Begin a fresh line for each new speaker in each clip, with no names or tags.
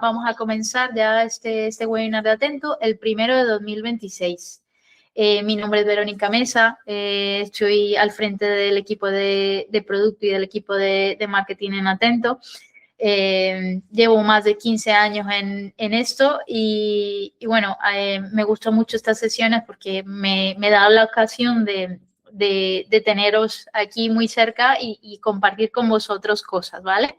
vamos a comenzar ya este webinar de Atento, el 1 de 2026. Mi nombre es Verónica Mesa, estoy al frente del equipo de producto y del equipo de marketing en Atento. Llevo más de 15 años en esto y bueno, me gustó mucho estas sesiones porque me da la ocasión de teneros aquí muy cerca y compartir con vosotros cosas, ¿vale?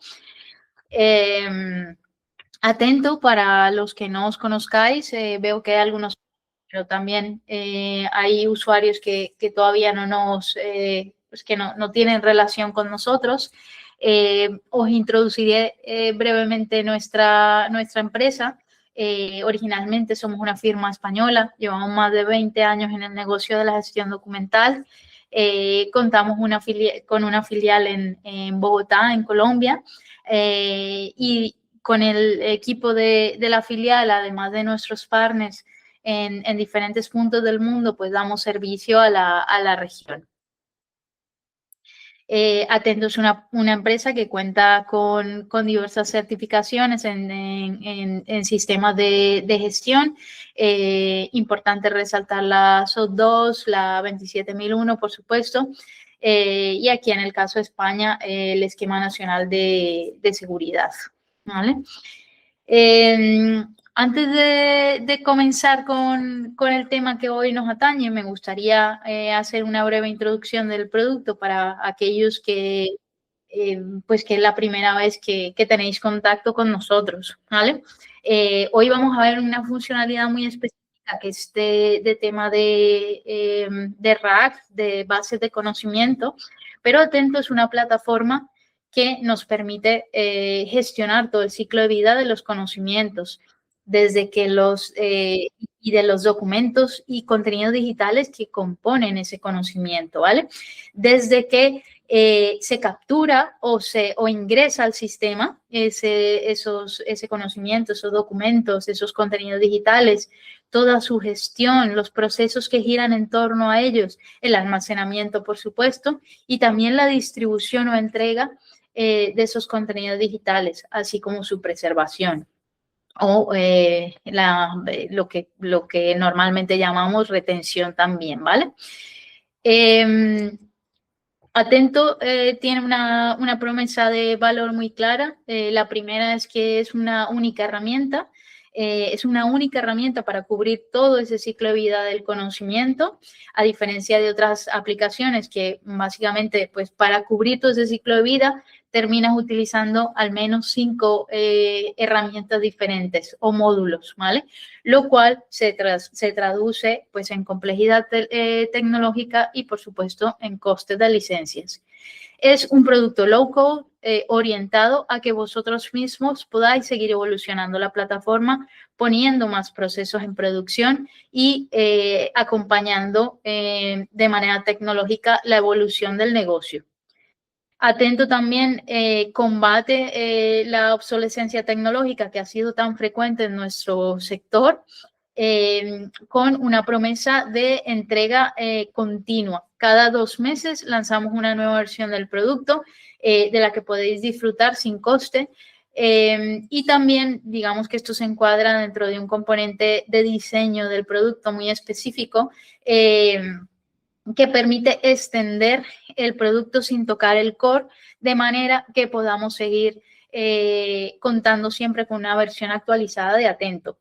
Atento, para los que no os conozcáis, veo que hay algunos, pero también hay usuarios que todavía pues que no tienen relación con nosotros. Os introduciré brevemente nuestra empresa. Originalmente somos una firma española, llevamos más de 20 años en el negocio de la gestión documental. Contamos con una filial en Bogotá, en Colombia, y con el equipo de la filial, además de nuestros partners en diferentes puntos del mundo, pues damos servicio a la región. Atento es una empresa que cuenta con diversas certificaciones en sistemas de gestión. Importante resaltar la SOC 2, la 27001, por supuesto, y aquí en el caso de España, el Esquema Nacional de Seguridad, ¿vale? Antes de comenzar con el tema que hoy nos atañe, me gustaría hacer una breve introducción del producto para aquellos pues que es la primera vez que tenéis contacto con nosotros, ¿vale? Hoy vamos a ver una funcionalidad muy específica que es de tema de RAG, de bases de conocimiento, pero Atento es una plataforma que nos permite gestionar todo el ciclo de vida de los conocimientos, desde que y de los documentos y contenidos digitales que componen ese conocimiento, ¿vale? Desde que se captura o ingresa al sistema ese conocimiento, esos documentos, esos contenidos digitales, toda su gestión, los procesos que giran en torno a ellos, el almacenamiento, por supuesto, y también la distribución o entrega de esos contenidos digitales, así como su preservación o lo que normalmente llamamos retención también, ¿vale? Atento tiene una promesa de valor muy clara. La primera es que es una única herramienta. Es una única herramienta para cubrir todo ese ciclo de vida del conocimiento, a diferencia de otras aplicaciones que básicamente, pues para cubrir todo ese ciclo de vida, terminas utilizando al menos 5 herramientas diferentes o módulos, ¿vale? Lo cual se traduce pues en complejidad tecnológica y, por supuesto, en costes de licencias. Es un producto low code orientado a que vosotros mismos podáis seguir evolucionando la plataforma, poniendo más procesos en producción y acompañando de manera tecnológica la evolución del negocio. Atento también combate la obsolescencia tecnológica que ha sido tan frecuente en nuestro sector, con una promesa de entrega continua. Cada 2 meses lanzamos una nueva versión del producto de la que podéis disfrutar sin coste. Y también, digamos que esto se encuadra dentro de un componente de diseño del producto muy específico, que permite extender el producto sin tocar el core, de manera que podamos seguir contando siempre con una versión actualizada de Atento.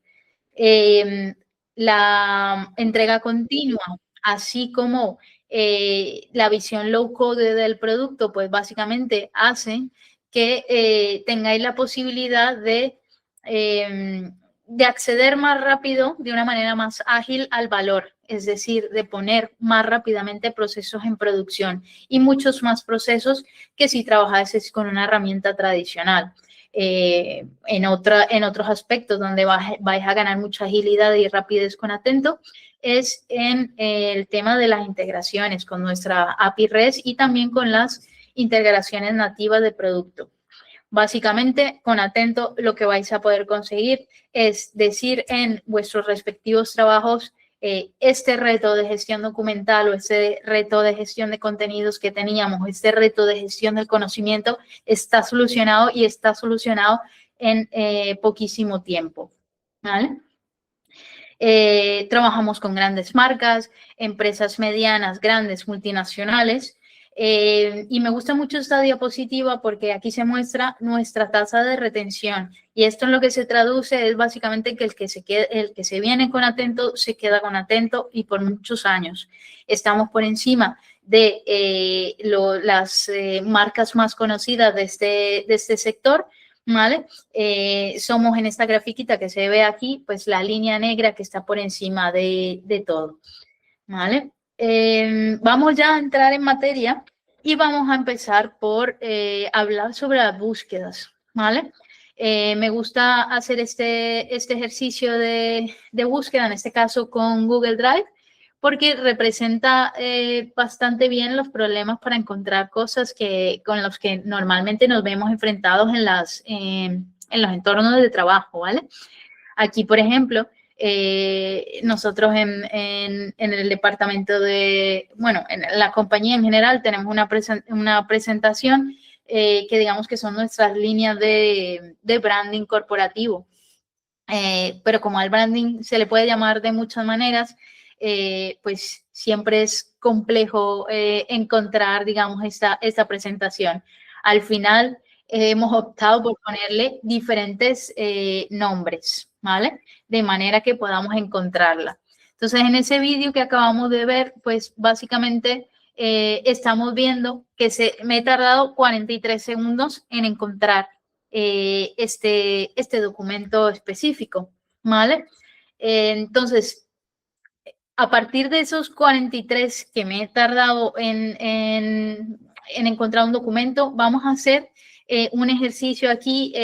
La entrega continua, así como la visión low code del producto, pues básicamente hacen que tengáis la posibilidad de acceder más rápido, de una manera más ágil al valor, es decir, de poner más rápidamente procesos en producción y muchos más procesos que si trabajases con una herramienta tradicional. En otros aspectos donde vais a ganar mucha agilidad y rapidez con Atento es en el tema de las integraciones con nuestra API REST y también con las integraciones nativas de producto. Básicamente, con Atento lo que vais a poder conseguir es decir en vuestros respectivos trabajos este reto de gestión documental o este reto de gestión de contenidos que teníamos, este reto de gestión del conocimiento está solucionado y está solucionado en poquísimo tiempo, ¿vale? Trabajamos con grandes marcas, empresas medianas, grandes, multinacionales. Y me gusta mucho esta diapositiva porque aquí se muestra nuestra tasa de retención. Y esto en lo que se traduce es básicamente que el que se viene con Atento se queda con Atento y por muchos años. Estamos por encima de las marcas más conocidas de este sector, ¿vale? Somos en esta grafiquita que se ve aquí, pues la línea negra que está por encima de todo, ¿vale? Vamos ya a entrar en materia y vamos a empezar por hablar sobre las búsquedas, ¿vale? Me gusta hacer este ejercicio de búsqueda, en este caso con Google Drive, porque representa bastante bien los problemas para encontrar cosas con los que normalmente nos vemos enfrentados en los entornos de trabajo, ¿vale? Aquí, por ejemplo, nosotros en el departamento bueno, en la compañía en general tenemos una presentación que digamos que son nuestras líneas de branding corporativo. Pero como al branding se le puede llamar de muchas maneras, pues siempre es complejo encontrar, digamos, esta presentación. Al final hemos optado por ponerle diferentes nombres, ¿vale? De manera que podamos encontrarla. Entonces, en ese vídeo que acabamos de ver, pues básicamente estamos viendo que me he tardado 43 segundos en encontrar este documento específico, ¿vale? Entonces, a partir de esos 43 que me he tardado en encontrar un documento, vamos a hacer un ejercicio aquí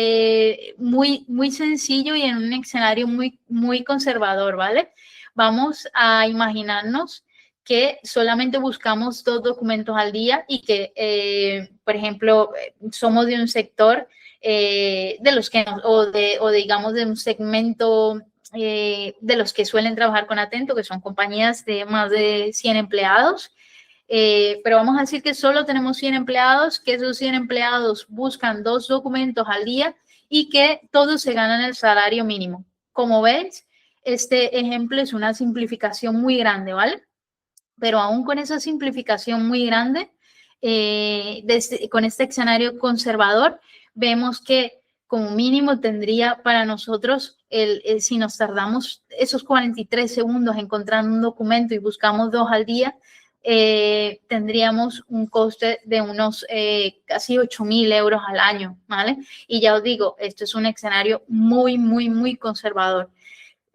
muy sencillo y en un escenario muy conservador, ¿vale? Vamos a imaginarnos que solamente buscamos 2 documentos al día y que, por ejemplo, somos de un sector de los que o digamos de un segmento de los que suelen trabajar con Atento, que son compañías de más de 100 empleados. Pero vamos a decir que solo tenemos 100 empleados, que esos 100 empleados buscan 2 documentos al día y que todos se ganan el salario mínimo. Como veis, este ejemplo es una simplificación muy grande, ¿vale? Pero aún con esa simplificación muy grande, con este escenario conservador, vemos que como mínimo tendría para nosotros, si nos tardamos esos 43 segundos encontrando un documento y buscamos 2 al día, tendríamos un coste de unos casi 8.000 euros al año, ¿vale? Y ya os digo, esto es un escenario muy conservador.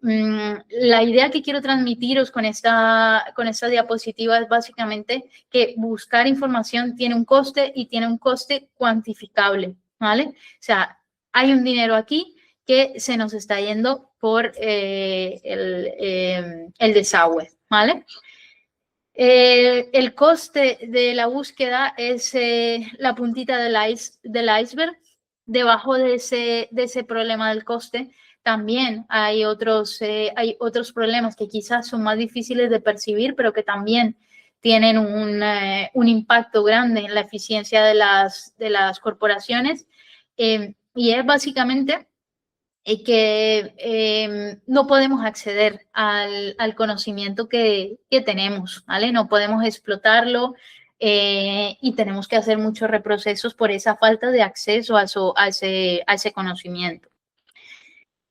La idea que quiero transmitiros con esta diapositiva es básicamente que buscar información tiene un coste y tiene un coste cuantificable, ¿vale? O sea, hay un dinero aquí que se nos está yendo por el desagüe, ¿vale? El coste de la búsqueda es la puntita del iceberg. Debajo de ese problema del coste también hay otros problemas que quizás son más difíciles de percibir, pero que también tienen un impacto grande en la eficiencia de las corporaciones. Y es básicamente que no podemos acceder al conocimiento que tenemos, ¿vale? No podemos explotarlo y tenemos que hacer muchos reprocesos por esa falta de acceso a ese conocimiento.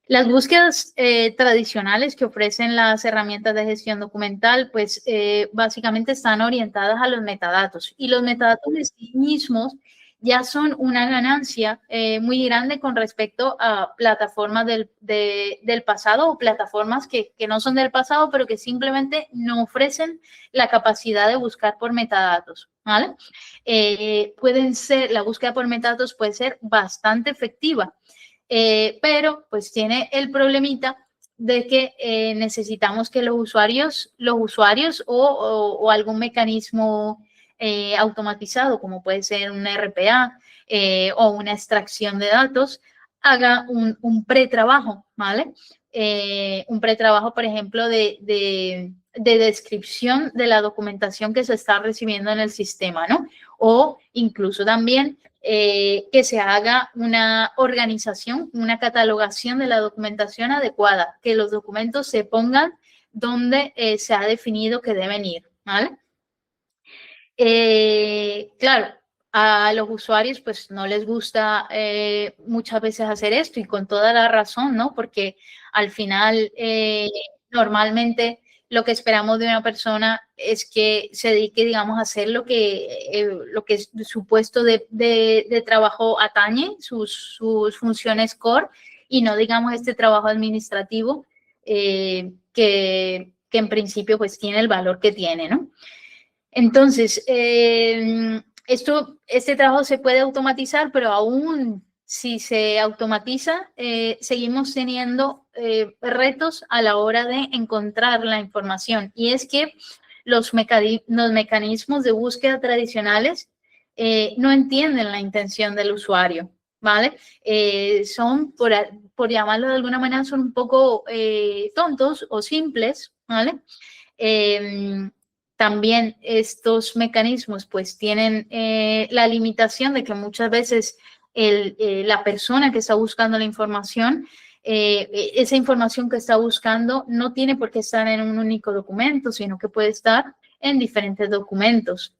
Las búsquedas tradicionales que ofrecen las herramientas de gestión documental, pues básicamente están orientadas a los metadatos y los metadatos de sí mismos ya son una ganancia muy grande con respecto a plataformas del pasado o plataformas que no son del pasado, pero que simplemente no ofrecen la capacidad de buscar por metadatos, ¿vale? La búsqueda por metadatos puede ser bastante efectiva, pero pues tiene el problemita de que necesitamos que los usuarios o algún mecanismo automatizado, como puede ser un RPA o una extracción de datos, haga un pretrabajo, ¿vale? Un pretrabajo, por ejemplo, de descripción de la documentación que se está recibiendo en el sistema, ¿no? O incluso también que se haga una organización, una catalogación de la documentación adecuada, que los documentos se pongan donde se ha definido que deben ir, ¿vale? Claro, a los usuarios pues no les gusta muchas veces hacer esto y con toda la razón, ¿no? Porque al final normalmente lo que esperamos de una persona es que se dedique, digamos, a hacer lo que su puesto de trabajo atañe, sus funciones core y no, digamos, este trabajo administrativo que en principio pues tiene el valor que tiene, ¿no? Entonces, este trabajo se puede automatizar, pero aún si se automatiza, seguimos teniendo retos a la hora de encontrar la información. Y es que los mecanismos de búsqueda tradicionales no entienden la intención del usuario, ¿vale? Son, por llamarlo de alguna manera, son un poco tontos o simples, ¿vale? También estos mecanismos pues tienen la limitación de que muchas veces la persona que está buscando la información, esa información que está buscando no tiene por qué estar en un único documento, sino que puede estar en diferentes documentos.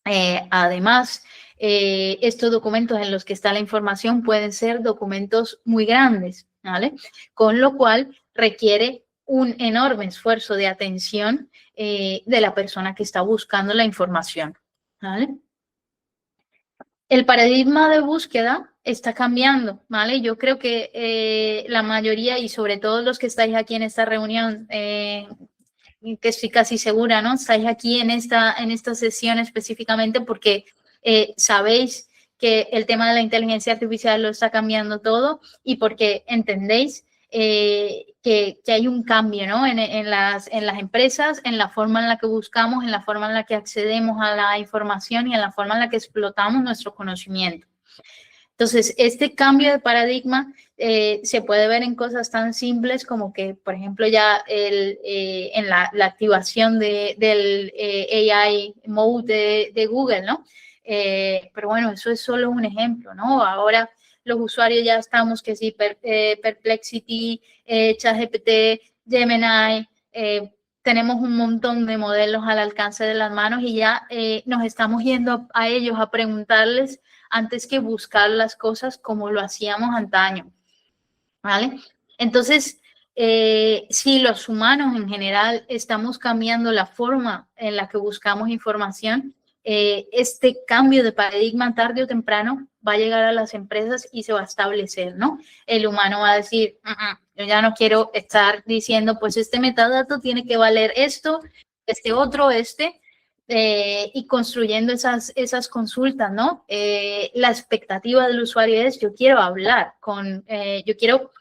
Además, estos documentos en los que está la información pueden ser documentos muy grandes, ¿vale? Con lo cual requiere un enorme esfuerzo de atención de la persona que está buscando la información, ¿vale? El paradigma de búsqueda está cambiando, ¿vale? Yo creo que la mayoría y sobre todo los que estáis aquí en esta reunión, que estoy casi segura, ¿no? Estáis aquí en esta sesión específicamente porque sabéis que el tema de la inteligencia artificial lo está cambiando todo y porque entendéis que hay un cambio, ¿no? En las empresas, en la forma en la que buscamos, en la forma en la que accedemos a la información y en la forma en la que explotamos nuestro conocimiento. Entonces, este cambio de paradigma se puede ver en cosas tan simples como que, por ejemplo, ya en la activación del AI Mode de Google, ¿no? Pero bueno, eso es solo un ejemplo, ¿no? Ahora los usuarios ya estamos que sí, Perplexity, ChatGPT, Gemini, tenemos un montón de modelos al alcance de las manos y ya nos estamos yendo a ellos a preguntarles antes que buscar las cosas como lo hacíamos antaño, ¿vale? Entonces, si los humanos en general estamos cambiando la forma en la que buscamos información, este cambio de paradigma tarde o temprano va a llegar a las empresas y se va a establecer, ¿no? El humano va a decir, yo ya no quiero estar diciendo, pues este metadato tiene que valer esto, este otro, y construyendo esas consultas, ¿no? La expectativa del usuario es, yo quiero hablar yo quiero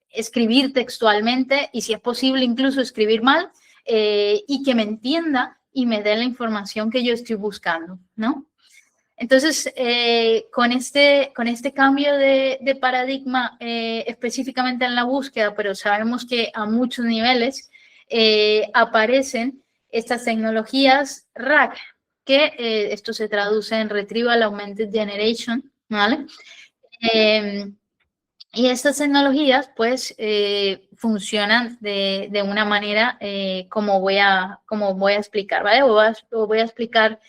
escribir textualmente y si es posible incluso escribir mal y que me entienda y me dé la información que yo estoy buscando, ¿no? Entonces, con este cambio de paradigma específicamente en la búsqueda, pero sabemos que a muchos niveles aparecen estas tecnologías RAG, que esto se traduce en Retrieval Augmented Generation, ¿vale? Y estas tecnologías, pues, funcionan de una manera como voy a explicar, ¿vale? Os voy a explicar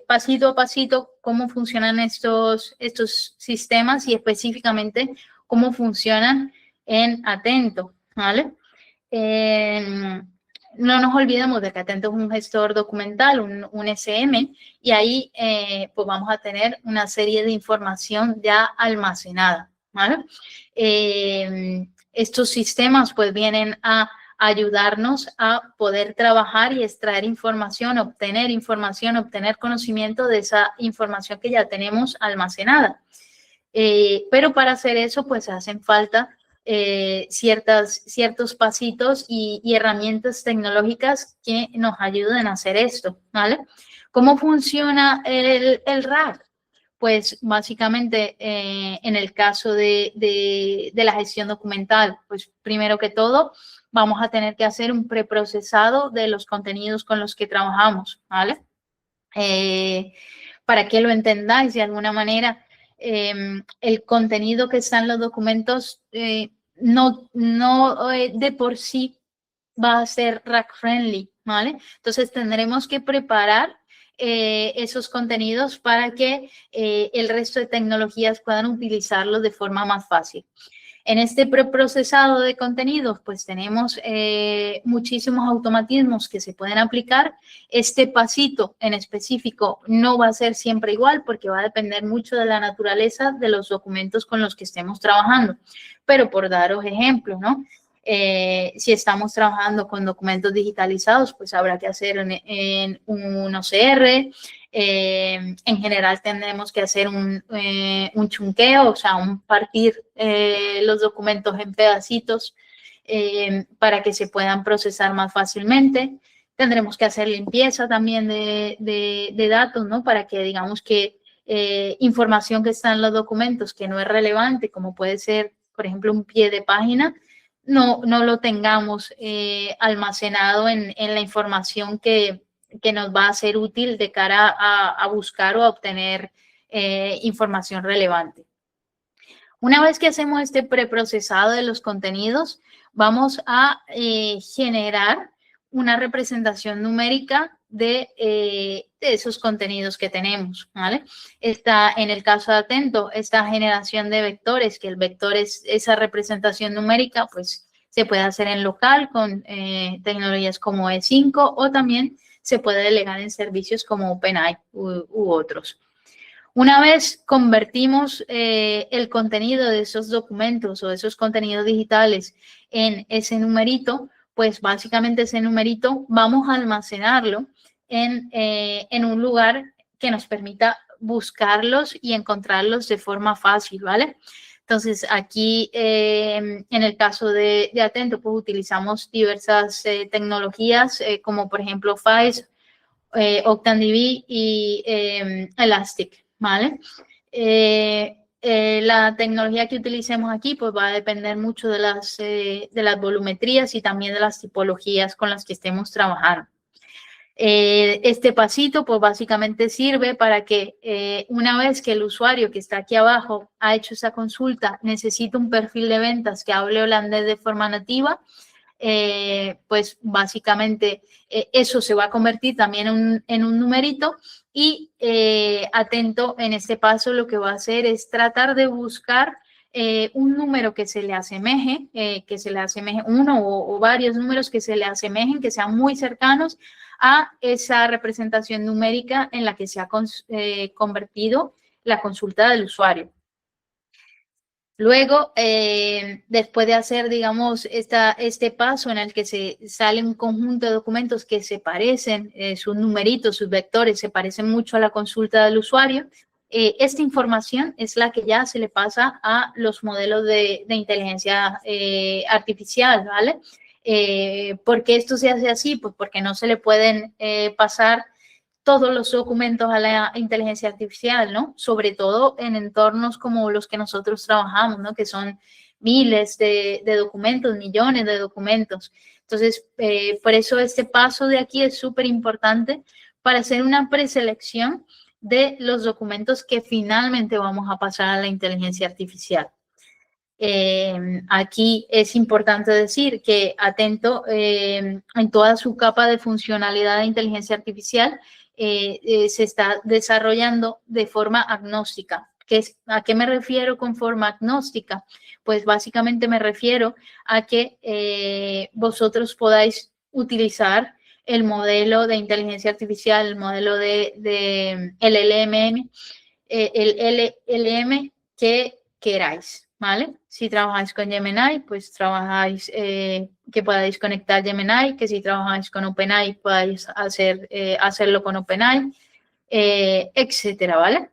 pasito a pasito cómo funcionan estos sistemas y específicamente cómo funcionan en Atento, ¿vale? No nos olvidemos de que Atento es un gestor documental, un SM, y ahí pues vamos a tener una serie de información ya almacenada, ¿vale? Estos sistemas pues vienen a ayudarnos a poder trabajar y extraer información, obtener conocimiento de esa información que ya tenemos almacenada. Pero para hacer eso pues hacen falta ciertos pasitos y herramientas tecnológicas que nos ayuden a hacer esto, ¿vale? ¿Cómo funciona el RAG? Pues básicamente en el caso de la gestión documental, pues primero que todo vamos a tener que hacer un preprocesado de los contenidos con los que trabajamos, ¿vale? para que lo entendáis de alguna manera, el contenido que está en los documentos no de por sí va a ser rack friendly, ¿vale? Entonces tendremos que preparar esos contenidos para que el resto de tecnologías puedan utilizarlos de forma más fácil. En este preprocesado de contenidos, pues tenemos muchísimos automatismos que se pueden aplicar. Este pasito en específico no va a ser siempre igual porque va a depender mucho de la naturaleza de los documentos con los que estemos trabajando. Pero por daros ejemplos, ¿no? Si estamos trabajando con documentos digitalizados, pues habrá que hacer en un OCR. En general tendremos que hacer un chunqueo, o sea, un partir los documentos en pedacitos para que se puedan procesar más fácilmente. Tendremos que hacer limpieza también de datos, ¿no? Para que digamos que información que está en los documentos que no es relevante, como puede ser, por ejemplo, un pie de página, no lo tengamos almacenado en la información que nos va a ser útil de cara a buscar o a obtener información relevante. Una vez que hacemos este preprocesado de los contenidos, vamos a generar una representación numérica de esos contenidos que tenemos, ¿vale? Está, en el caso de Atento, esta generación de vectores, que el vector es esa representación numérica, pues se puede hacer en local con tecnologías como E5 o también se puede delegar en servicios como OpenAI u otros. Una vez convertimos el contenido de esos documentos o de esos contenidos digitales en ese numerito, pues básicamente ese numerito vamos a almacenarlo en un lugar que nos permita buscarlos y encontrarlos de forma fácil, ¿vale? Entonces, aquí en el caso de Atento, pues utilizamos diversas tecnologías como por ejemplo FAIS, OctaneDB y Elastic, ¿vale? La tecnología que utilicemos aquí pues va a depender mucho de las volumetrías y también de las tipologías con las que estemos trabajando. Este pasito pues básicamente sirve para que una vez que el usuario que está aquí abajo ha hecho esa consulta, necesita un perfil de ventas que hable holandés de forma nativa, pues básicamente eso se va a convertir también en un numerito y Atento en este paso lo que va a hacer es tratar de buscar un número que se le asemeje, uno o varios números que se le asemejen, que sean muy cercanos a esa representación numérica en la que se ha convertido la consulta del usuario. Luego, después de hacer, digamos, este paso en el que se sale un conjunto de documentos que se parecen, sus numeritos, sus vectores, se parecen mucho a la consulta del usuario, esta información es la que ya se le pasa a los modelos de inteligencia artificial, ¿vale? ¿Por qué esto se hace así? Pues porque no se le pueden pasar todos los documentos a la inteligencia artificial, ¿no? Sobre todo en entornos como los que nosotros trabajamos, ¿no? Que son miles de documentos, millones de documentos. Entonces, por eso este paso de aquí es súper importante para hacer una preselección de los documentos que finalmente vamos a pasar a la inteligencia artificial. Aquí es importante decir que Atento, en toda su capa de funcionalidad de inteligencia artificial, se está desarrollando de forma agnóstica. ¿A qué me refiero con forma agnóstica? Pues básicamente me refiero a que vosotros podáis utilizar el modelo de inteligencia artificial, el modelo de LLM, el LLM que queráis, ¿vale? Si trabajáis con Gemini, pues trabajáis, que podáis conectar Gemini, que si trabajáis con OpenAI, podáis hacerlo con OpenAI, etcétera, ¿vale?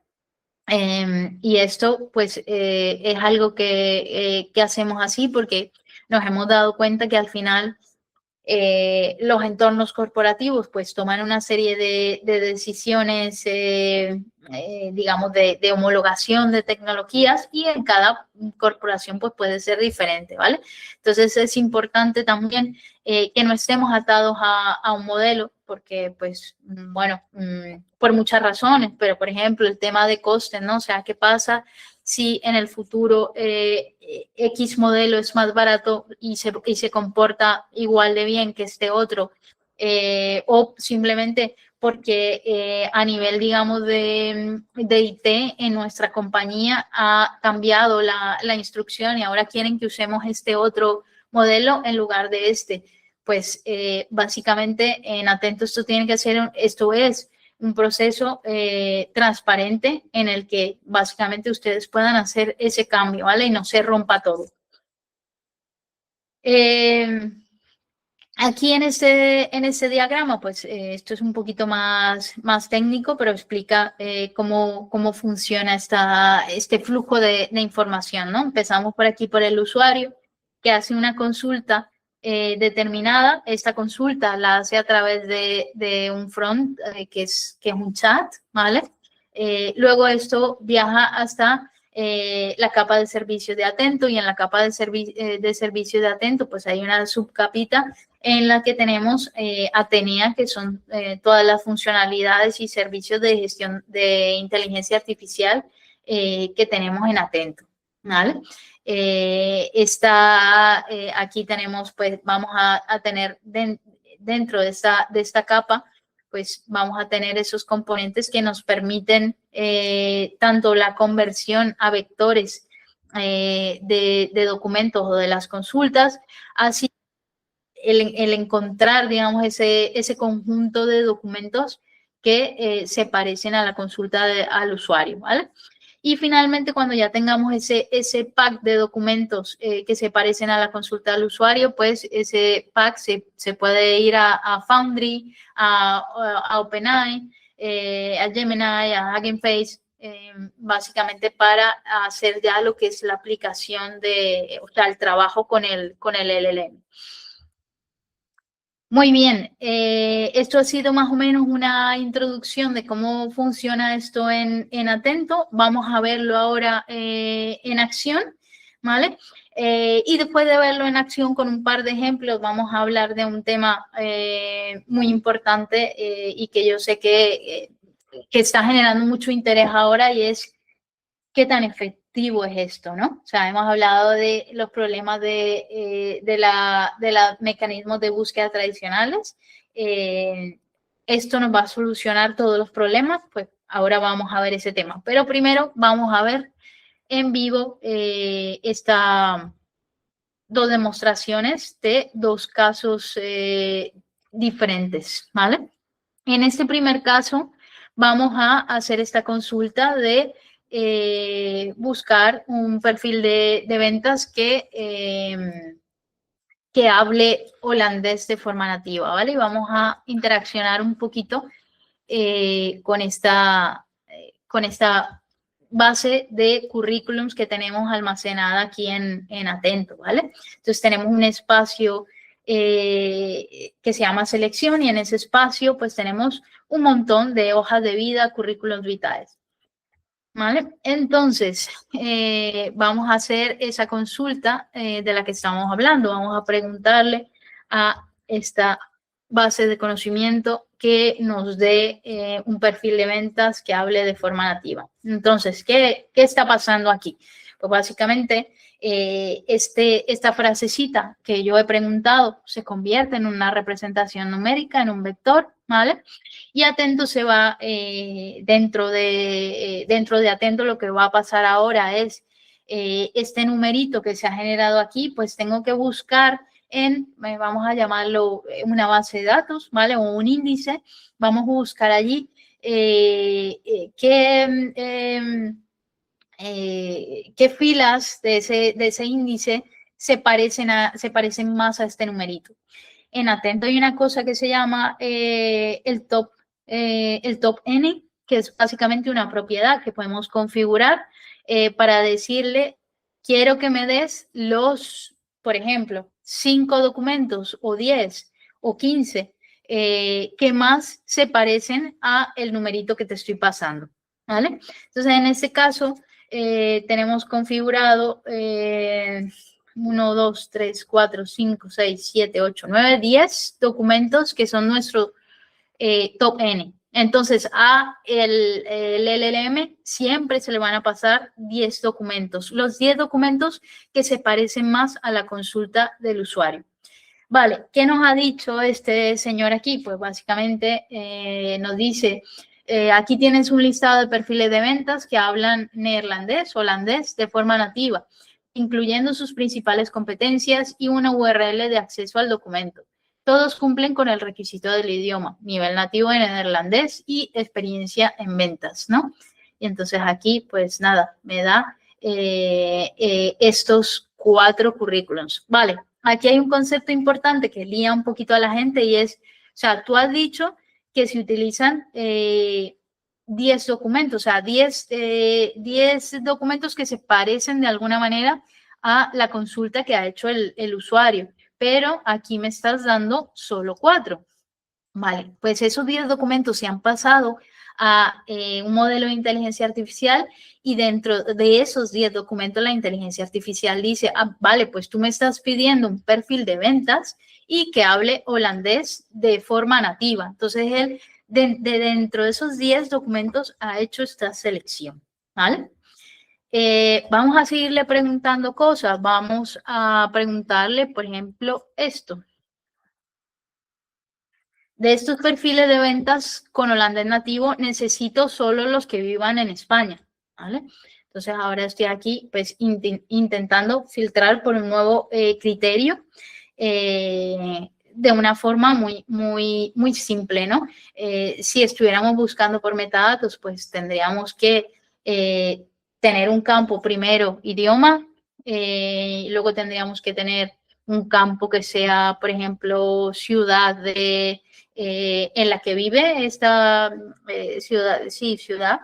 Y esto, pues, es algo que hacemos así porque nos hemos dado cuenta que al final Los entornos corporativos pues toman una serie de decisiones, digamos, de homologación de tecnologías y en cada corporación pues puede ser diferente, ¿vale? Entonces es importante también que no estemos atados a un modelo porque pues, bueno, por muchas razones, pero por ejemplo el tema de costes, ¿no? O sea, ¿qué pasa si en el futuro X modelo es más barato y se comporta igual de bien que este otro? O simplemente porque a nivel, digamos, de IT en nuestra compañía ha cambiado la instrucción y ahora quieren que usemos este otro modelo en lugar de este. Pues básicamente en Atento esto es un proceso transparente en el que básicamente ustedes puedan hacer ese cambio, ¿vale? Y no se rompa todo. Aquí en este diagrama, pues esto es un poquito más técnico, pero explica cómo funciona este flujo de información, ¿no? Empezamos por aquí por el usuario que hace una consulta determinada. Esta consulta la hace a través de un front que es un chat, ¿vale? Luego esto viaja hasta la capa de servicio de Atento y en la capa de servicio de Atento pues hay una subcapita en la que tenemos Atenea, que son todas las funcionalidades y servicios de gestión de inteligencia artificial que tenemos en Atento, ¿vale? Aquí tenemos, pues vamos a tener dentro de esta capa, pues vamos a tener esos componentes que nos permiten tanto la conversión a vectores de documentos o de las consultas, así el encontrar, digamos, ese conjunto de documentos que se parecen a la consulta al usuario, ¿vale? Y finalmente, cuando ya tengamos ese pack de documentos que se parecen a la consulta al usuario, pues ese pack se puede ir a Foundry, a OpenAI, a Gemini, a Hugging Face, básicamente para hacer ya lo que es la aplicación o sea, el trabajo con el LLM. Muy bien, esto ha sido más o menos una introducción de cómo funciona esto en Atento. Vamos a verlo ahora en acción, ¿vale? Y después de verlo en acción con un par de ejemplos, vamos a hablar de un tema muy importante y que yo sé que está generando mucho interés ahora y es qué tan efectivo es esto, ¿no? O sea, hemos hablado de los problemas de los mecanismos de búsqueda tradicionales. Esto nos va a solucionar todos los problemas, pues ahora vamos a ver ese tema. Pero primero vamos a ver en vivo estas dos demostraciones de dos casos diferentes, ¿vale? En este primer caso, vamos a hacer esta consulta de buscar un perfil de ventas que hable holandés de forma nativa, ¿vale? Y vamos a interaccionar un poquito con esta base de currículums que tenemos almacenada aquí en Atento, ¿vale? Entonces tenemos un espacio que se llama selección y en ese espacio pues tenemos un montón de hojas de vida, currículums vitales, ¿vale? Entonces vamos a hacer esa consulta de la que estamos hablando, vamos a preguntarle a esta base de conocimiento que nos dé un perfil de ventas que hable de forma nativa. Entonces, ¿qué está pasando aquí? Pues básicamente esta frasecita que yo he preguntado se convierte en una representación numérica, en un vector, ¿vale? Y Atento se va, dentro de Atento lo que va a pasar ahora es este numerito que se ha generado aquí, pues tengo que buscar vamos a llamarlo una base de datos, ¿vale? O un índice. Vamos a buscar allí qué filas de ese índice se parecen más a este numerito. En Atento hay una cosa que se llama el top N, que es básicamente una propiedad que podemos configurar para decirle, quiero que me des por ejemplo, 5 documentos o 10 o 15 que más se parecen a el numerito que te estoy pasando, ¿vale? Entonces, en este caso, tenemos configurado 1, 2, 3, 4, 5, 6, 7, 8, 9, 10 documentos que son nuestro top N. Entonces, a el LLM siempre se le van a pasar 10 documentos, los 10 documentos que se parecen más a la consulta del usuario. Vale, ¿qué nos ha dicho este señor aquí? Pues básicamente nos dice, aquí tienes un listado de perfiles de ventas que hablan neerlandés, holandés de forma nativa, incluyendo sus principales competencias y una URL de acceso al documento. Todos cumplen con el requisito del idioma, nivel nativo en neerlandés y experiencia en ventas, ¿no? Y entonces aquí, pues nada, me da estos 4 currículums. Vale, aquí hay un concepto importante que lía un poquito a la gente y es, o sea, tú has dicho que se utilizan 10 documentos, o sea, 10 documentos que se parecen de alguna manera a la consulta que ha hecho el usuario, pero aquí me estás dando solo 4. Vale, pues esos 10 documentos se han pasado a un modelo de inteligencia artificial y dentro de esos 10 documentos la inteligencia artificial dice, vale, pues tú me estás pidiendo un perfil de ventas y que hable holandés de forma nativa. Entonces él dentro de esos 10 documentos ha hecho esta selección, ¿vale? Vamos a seguirle preguntando cosas. Vamos a preguntarle, por ejemplo, esto. De estos perfiles de ventas con holandés nativo, necesito solo los que vivan en España, ¿vale? Entonces, ahora estoy aquí, pues, intentando filtrar por un nuevo criterio de una forma muy simple, ¿no? Si estuviéramos buscando por metadatos, pues, tendríamos que tener un campo primero idioma, luego tendríamos que tener un campo que sea, por ejemplo, ciudad de en la que vive esta ciudad, sí, ciudad,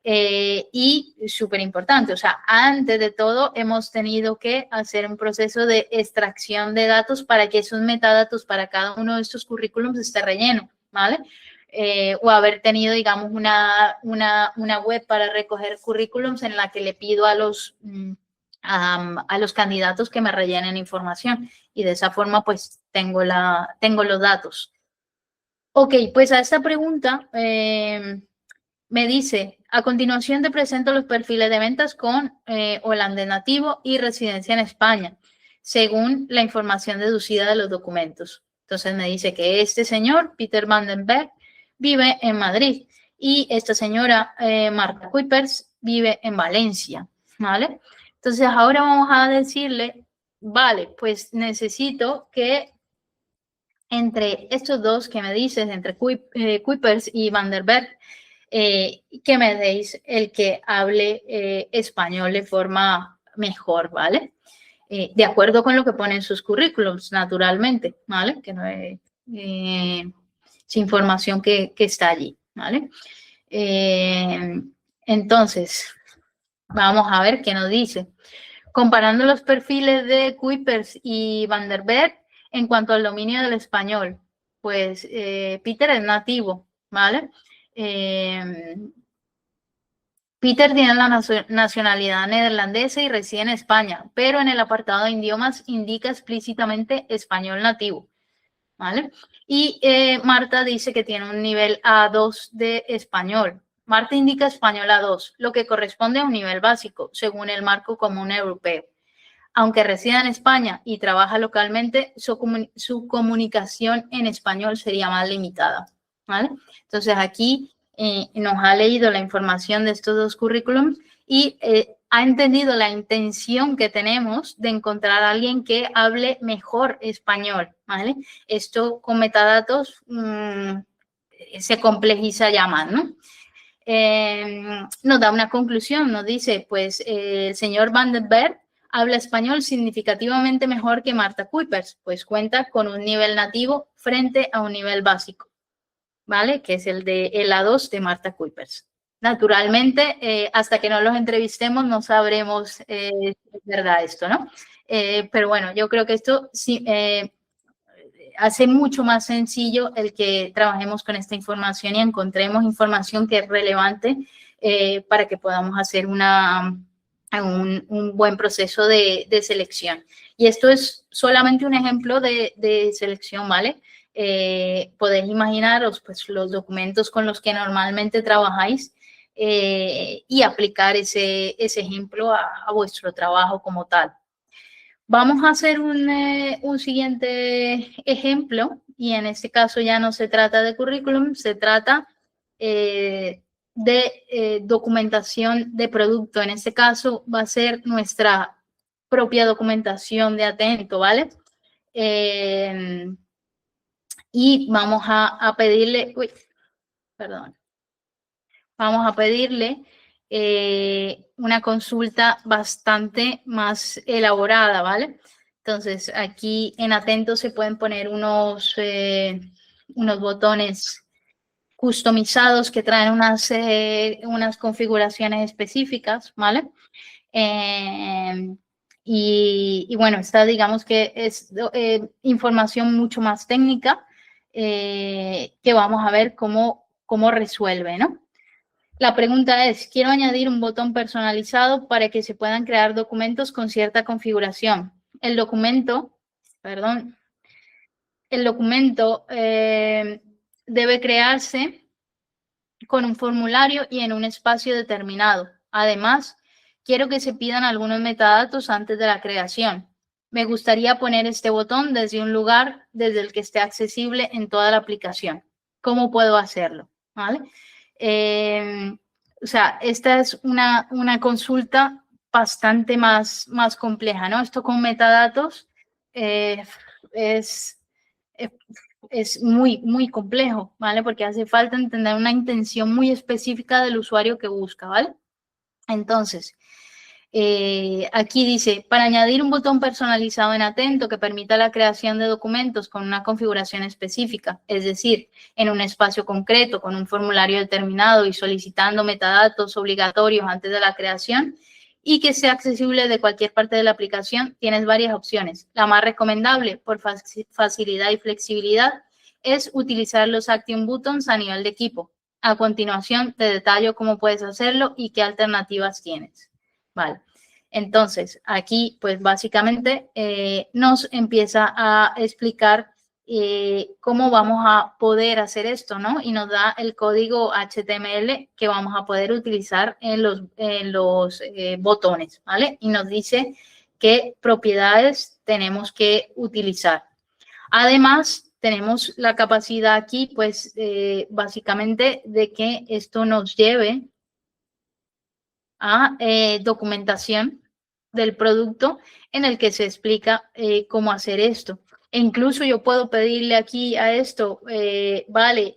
y súper importante, o sea, antes de todo hemos tenido que hacer un proceso de extracción de datos para que esos metadatos para cada uno de estos currículums esté relleno, ¿vale? O haber tenido, digamos, una web para recoger currículums en la que le pido a los candidatos que me rellenen información y de esa forma pues tengo los datos. Ok, pues a esta pregunta me dice, a continuación te presento los perfiles de ventas con holandés nativo y residencia en España, según la información deducida de los documentos. Entonces me dice que este señor, Peter Van den Berg, vive en Madrid y esta señora, Marta Kuipers, vive en Valencia, ¿vale? Entonces ahora vamos a decirle, vale, pues necesito que entre estos dos que me dices, entre Kuipers y Van der Berg, que me deis el que hable español de forma mejor, ¿vale? De acuerdo con lo que ponen sus currículums, naturalmente, ¿vale? Que no es información que está allí, ¿vale? Entonces, vamos a ver qué nos dice. Comparando los perfiles de Kuipers y Van der Berg en cuanto al dominio del español, pues Peter es nativo, ¿vale? Peter tiene la nacionalidad neerlandesa y reside en España, pero en el apartado de idiomas indica explícitamente español nativo, ¿vale? Y Marta dice que tiene un nivel A2 de español. Marta indica español A2, lo que corresponde a un nivel básico, según el marco común europeo. Aunque resida en España y trabaja localmente, su comunicación en español sería más limitada, ¿vale? Entonces aquí nos ha leído la información de estos dos currículums y ha entendido la intención que tenemos de encontrar a alguien que hable mejor español, ¿vale? Esto con metadatos se complejiza ya más, ¿no? Nos da una conclusión, nos dice, pues el señor Van den Berg habla español significativamente mejor que Marta Kuipers, pues cuenta con un nivel nativo frente a un nivel básico, ¿vale? Que es el A2 de Marta Kuipers. Naturalmente, hasta que no los entrevistemos no sabremos si es verdad esto, ¿no? Pero bueno, yo creo que esto sí, hace mucho más sencillo el que trabajemos con esta información y encontremos información que es relevante para que podamos hacer un buen proceso de selección. Y esto es solamente un ejemplo de selección, ¿vale? Podéis imaginaros pues, los documentos con los que normalmente trabajáis y aplicar ese ejemplo a vuestro trabajo como tal. Vamos a hacer un siguiente ejemplo y en este caso ya no se trata de currículum, se trata de documentación de producto. En este caso va a ser nuestra propia documentación de Atento, ¿vale? Y vamos a pedirle, perdón, vamos a pedirle una consulta bastante más elaborada, ¿vale? Entonces, aquí en Atento se pueden poner unos botones customizados que traen unas configuraciones específicas, ¿vale? Y bueno, esta digamos que es información mucho más técnica que vamos a ver cómo resuelve, ¿no? La pregunta es, quiero añadir un botón personalizado para que se puedan crear documentos con cierta configuración. El documento debe crearse con un formulario y en un espacio determinado. Además, quiero que se pidan algunos metadatos antes de la creación. Me gustaría poner este botón desde un lugar desde el que esté accesible en toda la aplicación. ¿Cómo puedo hacerlo? ¿Vale? O sea, esta es una consulta bastante más compleja, ¿no? Esto con metadatos es muy complejo, ¿vale? Porque hace falta entender una intención muy específica del usuario que busca, ¿vale? Entonces, aquí dice, para añadir un botón personalizado en Atento que permita la creación de documentos con una configuración específica, es decir, en un espacio concreto, con un formulario determinado y solicitando metadatos obligatorios antes de la creación y que sea accesible de cualquier parte de la aplicación, tienes varias opciones. La más recomendable, por facilidad y flexibilidad, es utilizar los Action Buttons a nivel de equipo. A continuación, te detallo cómo puedes hacerlo y qué alternativas tienes. Vale, entonces aquí pues básicamente nos empieza a explicar cómo vamos a poder hacer esto, ¿no? Y nos da el código HTML que vamos a poder utilizar en los botones, ¿vale? Y nos dice qué propiedades tenemos que utilizar. Además, tenemos la capacidad aquí, pues, básicamente de que esto nos lleve a documentación del producto en el que se explica cómo hacer esto. E incluso yo puedo pedirle aquí a esto, vale,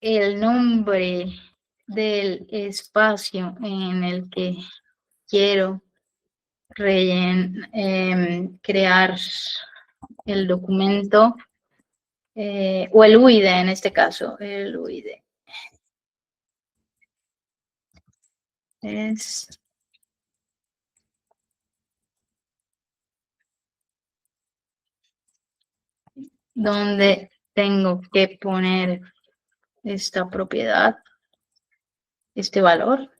el nombre del espacio en el que quiero crear el documento o el UID en este caso, el UID. Es donde tengo que poner esta propiedad, este valor.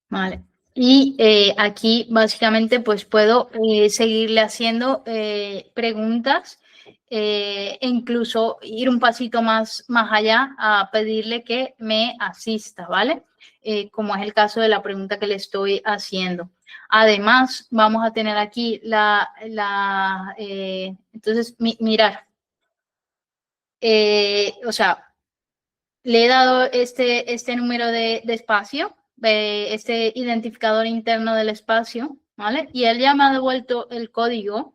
Vale. Y aquí básicamente pues puedo seguirle haciendo preguntas e incluso ir un pasito más allá a pedirle que me asista, ¿vale? Como es el caso de la pregunta que le estoy haciendo. Además, vamos a tener aquí entonces, mirar. O sea, le he dado este número de espacio, este identificador interno del espacio, ¿vale? Y él ya me ha devuelto el código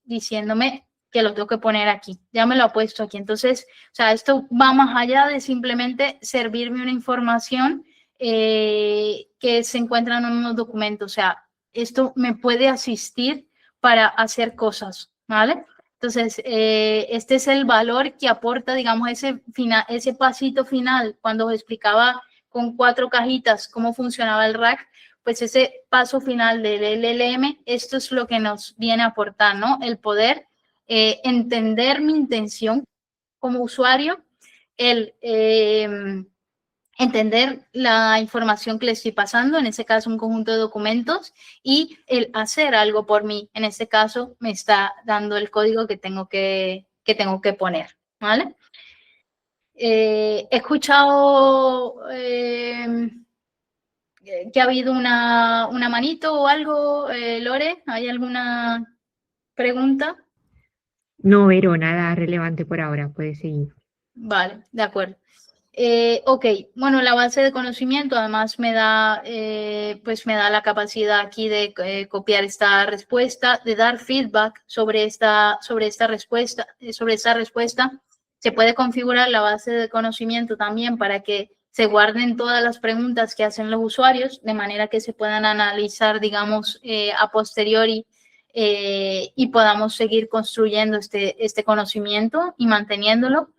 diciéndome que lo tengo que poner aquí. Ya me lo ha puesto aquí. Entonces, o sea, esto va más allá de simplemente servirme una información que se encuentra en unos documentos. O sea, esto me puede asistir para hacer cosas, ¿vale? Entonces, este es el valor que aporta, digamos, ese pasito final, cuando os explicaba con 4 cajitas cómo funcionaba el rack, pues ese paso final del LLM, esto es lo que nos viene a aportar, ¿no? El poder entender mi intención como usuario, el entender la información que le estoy pasando, en ese caso un conjunto de documentos, y el hacer algo por mí. En este caso me está dando el código que tengo que poner, ¿vale? He escuchado que ha habido una manito o algo, Lore, ¿hay alguna pregunta?
No, Vero, nada relevante por ahora, puedes seguir.
Vale, de acuerdo. Ok, bueno, la base de conocimiento además me da, pues me da la capacidad aquí de copiar esta respuesta, de dar feedback sobre esta respuesta, Se puede configurar la base de conocimiento también para que se guarden todas las preguntas que hacen los usuarios, de manera que se puedan analizar, digamos, a posteriori y podamos seguir construyendo este conocimiento y manteniéndolo.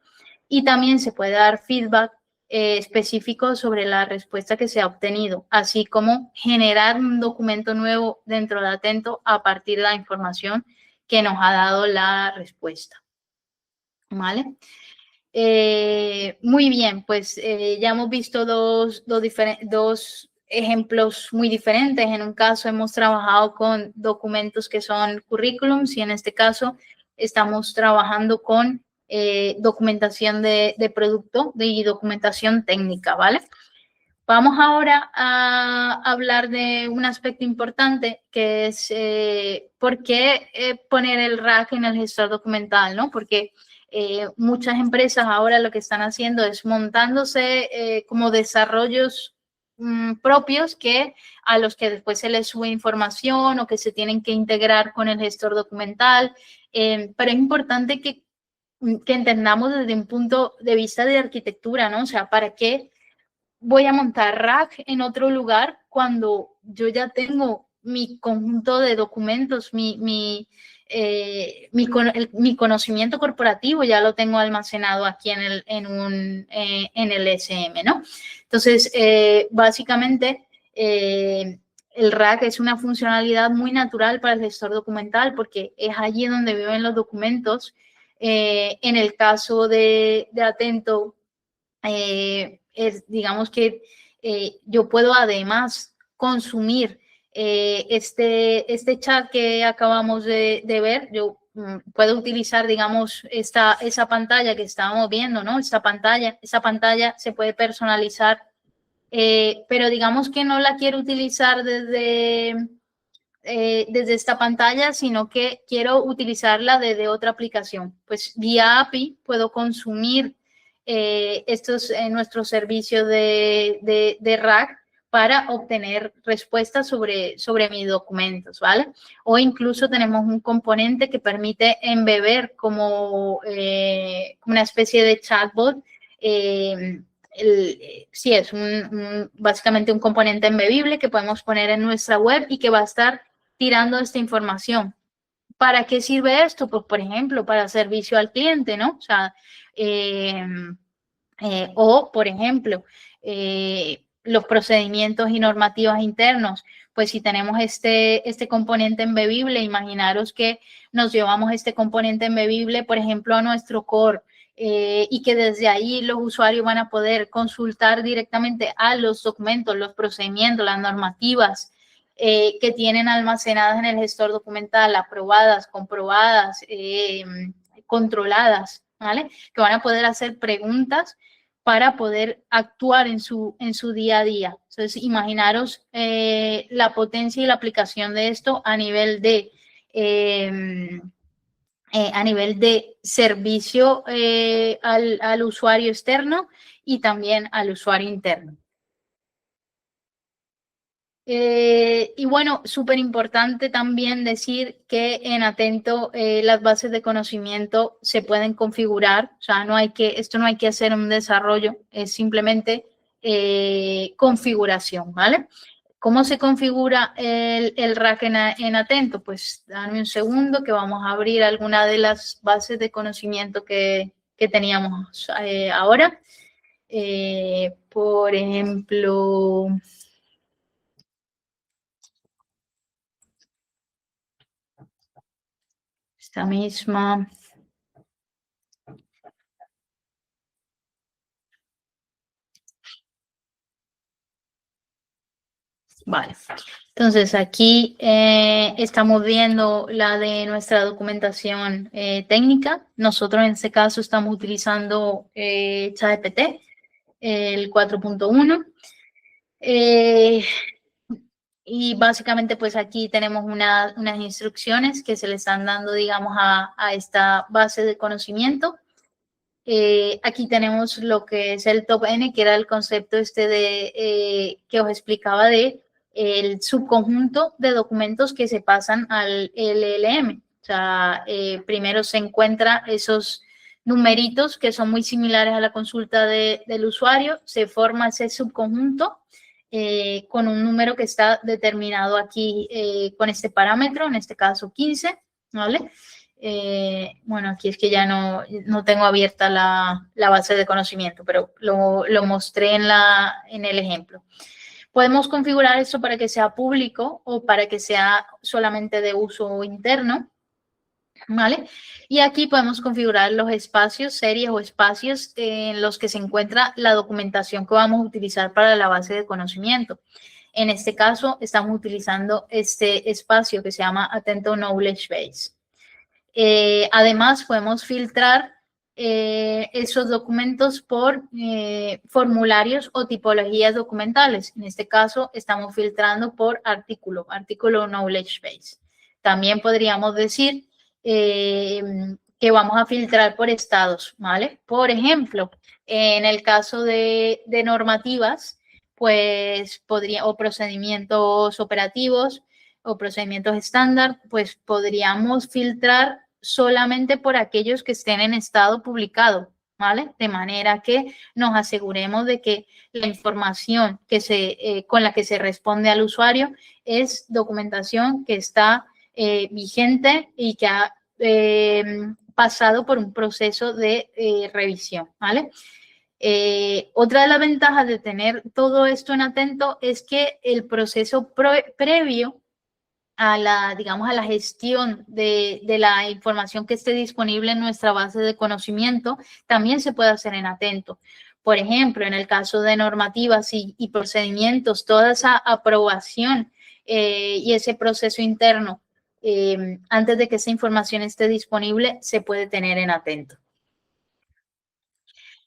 Y también se puede dar feedback específico sobre la respuesta que se ha obtenido, así como generar un documento nuevo dentro de Atento a partir de la información que nos ha dado la respuesta. ¿Vale? Muy bien, pues ya hemos visto dos ejemplos muy diferentes. En un caso hemos trabajado con documentos que son currículums y en este caso estamos trabajando con documentación de producto y documentación técnica, ¿vale? Vamos ahora a hablar de un aspecto importante que es por qué poner el RAG en el gestor documental, ¿no? Porque muchas empresas ahora lo que están haciendo es montándose como desarrollos propios que a los que después se les sube información o que se tienen que integrar con el gestor documental. Pero es importante que entendamos desde un punto de vista de arquitectura, ¿no? O sea, ¿para qué voy a montar RAG en otro lugar cuando yo ya tengo mi conjunto de documentos, mi conocimiento corporativo ya lo tengo almacenado aquí en el SM, ¿no? Entonces, básicamente, el RAG es una funcionalidad muy natural para el gestor documental porque es allí donde viven los documentos. En el caso de Atento, digamos que yo puedo además consumir este chat que acabamos de ver. Yo puedo utilizar, digamos, esa pantalla que estábamos viendo, ¿no? Esa pantalla se puede personalizar, pero digamos que no la quiero utilizar desde esta pantalla, sino que quiero utilizarla desde otra aplicación. Pues vía API puedo consumir nuestros servicios de RAG para obtener respuestas sobre mis documentos, ¿vale? O incluso tenemos un componente que permite embeber como una especie de chatbot. Sí, es básicamente un componente embebible que podemos poner en nuestra web y que va a estar tirando esta información. ¿Para qué sirve esto? Pues, por ejemplo, para servicio al cliente, ¿no? O sea, o, por ejemplo, los procedimientos y normativas internos. Pues si tenemos este componente embebible, imaginaros que nos llevamos este componente embebible, por ejemplo, a nuestro core y que desde ahí los usuarios van a poder consultar directamente a los documentos, los procedimientos, las normativas que tienen almacenadas en el gestor documental, aprobadas, comprobadas, controladas, ¿vale? Que van a poder hacer preguntas para poder actuar en su día a día. Entonces, imaginaros la potencia y la aplicación de esto a nivel de servicio al usuario externo y también al usuario interno. Y bueno, súper importante también decir que en Atento las bases de conocimiento se pueden configurar, o sea, esto no hay que hacer un desarrollo, es simplemente configuración, ¿vale? ¿Cómo se configura el RAG en Atento? Pues dame un segundo que vamos a abrir alguna de las bases de conocimiento que teníamos ahora. Por ejemplo, esta misma. Vale, entonces aquí estamos viendo la de nuestra documentación técnica. Nosotros en este caso estamos utilizando ChatGPT, el 4.1. Y básicamente pues aquí tenemos unas instrucciones que se le están dando, digamos, a esta base de conocimiento. Aquí tenemos lo que es el top N, que era el concepto este de que os explicaba de el subconjunto de documentos que se pasan al LLM. O sea, primero se encuentra esos numeritos que son muy similares a la consulta del usuario, se forma ese subconjunto con un número que está determinado aquí con este parámetro, en este caso 15, ¿vale? Bueno, aquí es que ya no tengo abierta la base de conocimiento, pero lo mostré en el ejemplo. Podemos configurar esto para que sea público o para que sea solamente de uso interno, ¿vale? Y aquí podemos configurar los espacios, series o espacios en los que se encuentra la documentación que vamos a utilizar para la base de conocimiento. En este caso, estamos utilizando este espacio que se llama Atento Knowledge Base. Además, podemos filtrar esos documentos por formularios o tipologías documentales. En este caso, estamos filtrando por artículo Knowledge Base. También podríamos decir que vamos a filtrar por estados, ¿vale? Por ejemplo, en el caso de normativas, pues o procedimientos operativos, o procedimientos estándar, pues podríamos filtrar solamente por aquellos que estén en estado publicado, ¿vale? De manera que nos aseguremos de que la información con la que se responde al usuario es documentación que está vigente y que ha pasado por un proceso de revisión, ¿vale? Otra de las ventajas de tener todo esto en Atento es que el proceso previo a la gestión de la información que esté disponible en nuestra base de conocimiento, también se puede hacer en Atento. Por ejemplo, en el caso de normativas y procedimientos, toda esa aprobación y ese proceso interno, antes de que esa información esté disponible, se puede tener en Atento.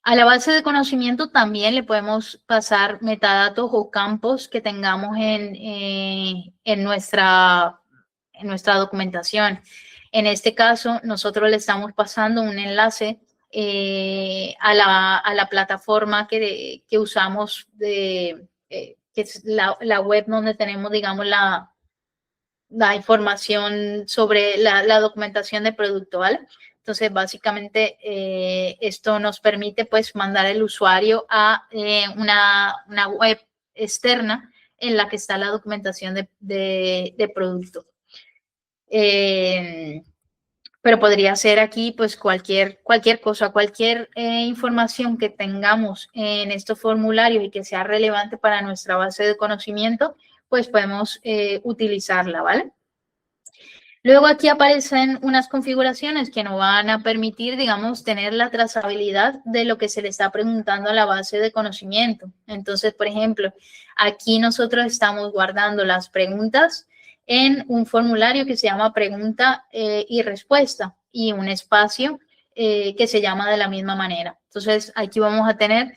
A la base de conocimiento también le podemos pasar metadatos o campos que tengamos en nuestra documentación. En este caso, nosotros le estamos pasando un enlace a la plataforma que usamos, que es la web donde tenemos, digamos, la información sobre la documentación de producto, ¿vale? Entonces, básicamente, esto nos permite, pues, mandar al usuario a una web externa en la que está la documentación de producto. Pero podría ser aquí, pues, cualquier cosa, cualquier información que tengamos en estos formularios y que sea relevante para nuestra base de conocimiento, pues podemos utilizarla, ¿vale? Luego aquí aparecen unas configuraciones que nos van a permitir, digamos, tener la trazabilidad de lo que se le está preguntando a la base de conocimiento. Entonces, por ejemplo, aquí nosotros estamos guardando las preguntas en un formulario que se llama pregunta y respuesta y un espacio que se llama de la misma manera. Entonces, aquí vamos a tener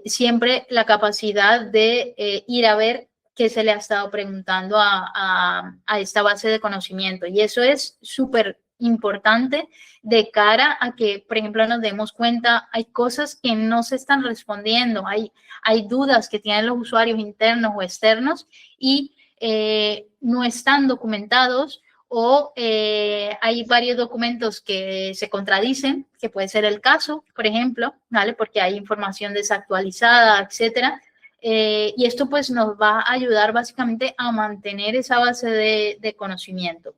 siempre la capacidad de ir a ver qué se le ha estado preguntando a esta base de conocimiento. Y eso es súper importante de cara a que, por ejemplo, nos demos cuenta, hay cosas que no se están respondiendo, hay dudas que tienen los usuarios internos o externos y no están documentados o hay varios documentos que se contradicen, que puede ser el caso, por ejemplo, ¿vale? Porque hay información desactualizada, etcétera. Y esto pues nos va a ayudar básicamente a mantener esa base de conocimiento.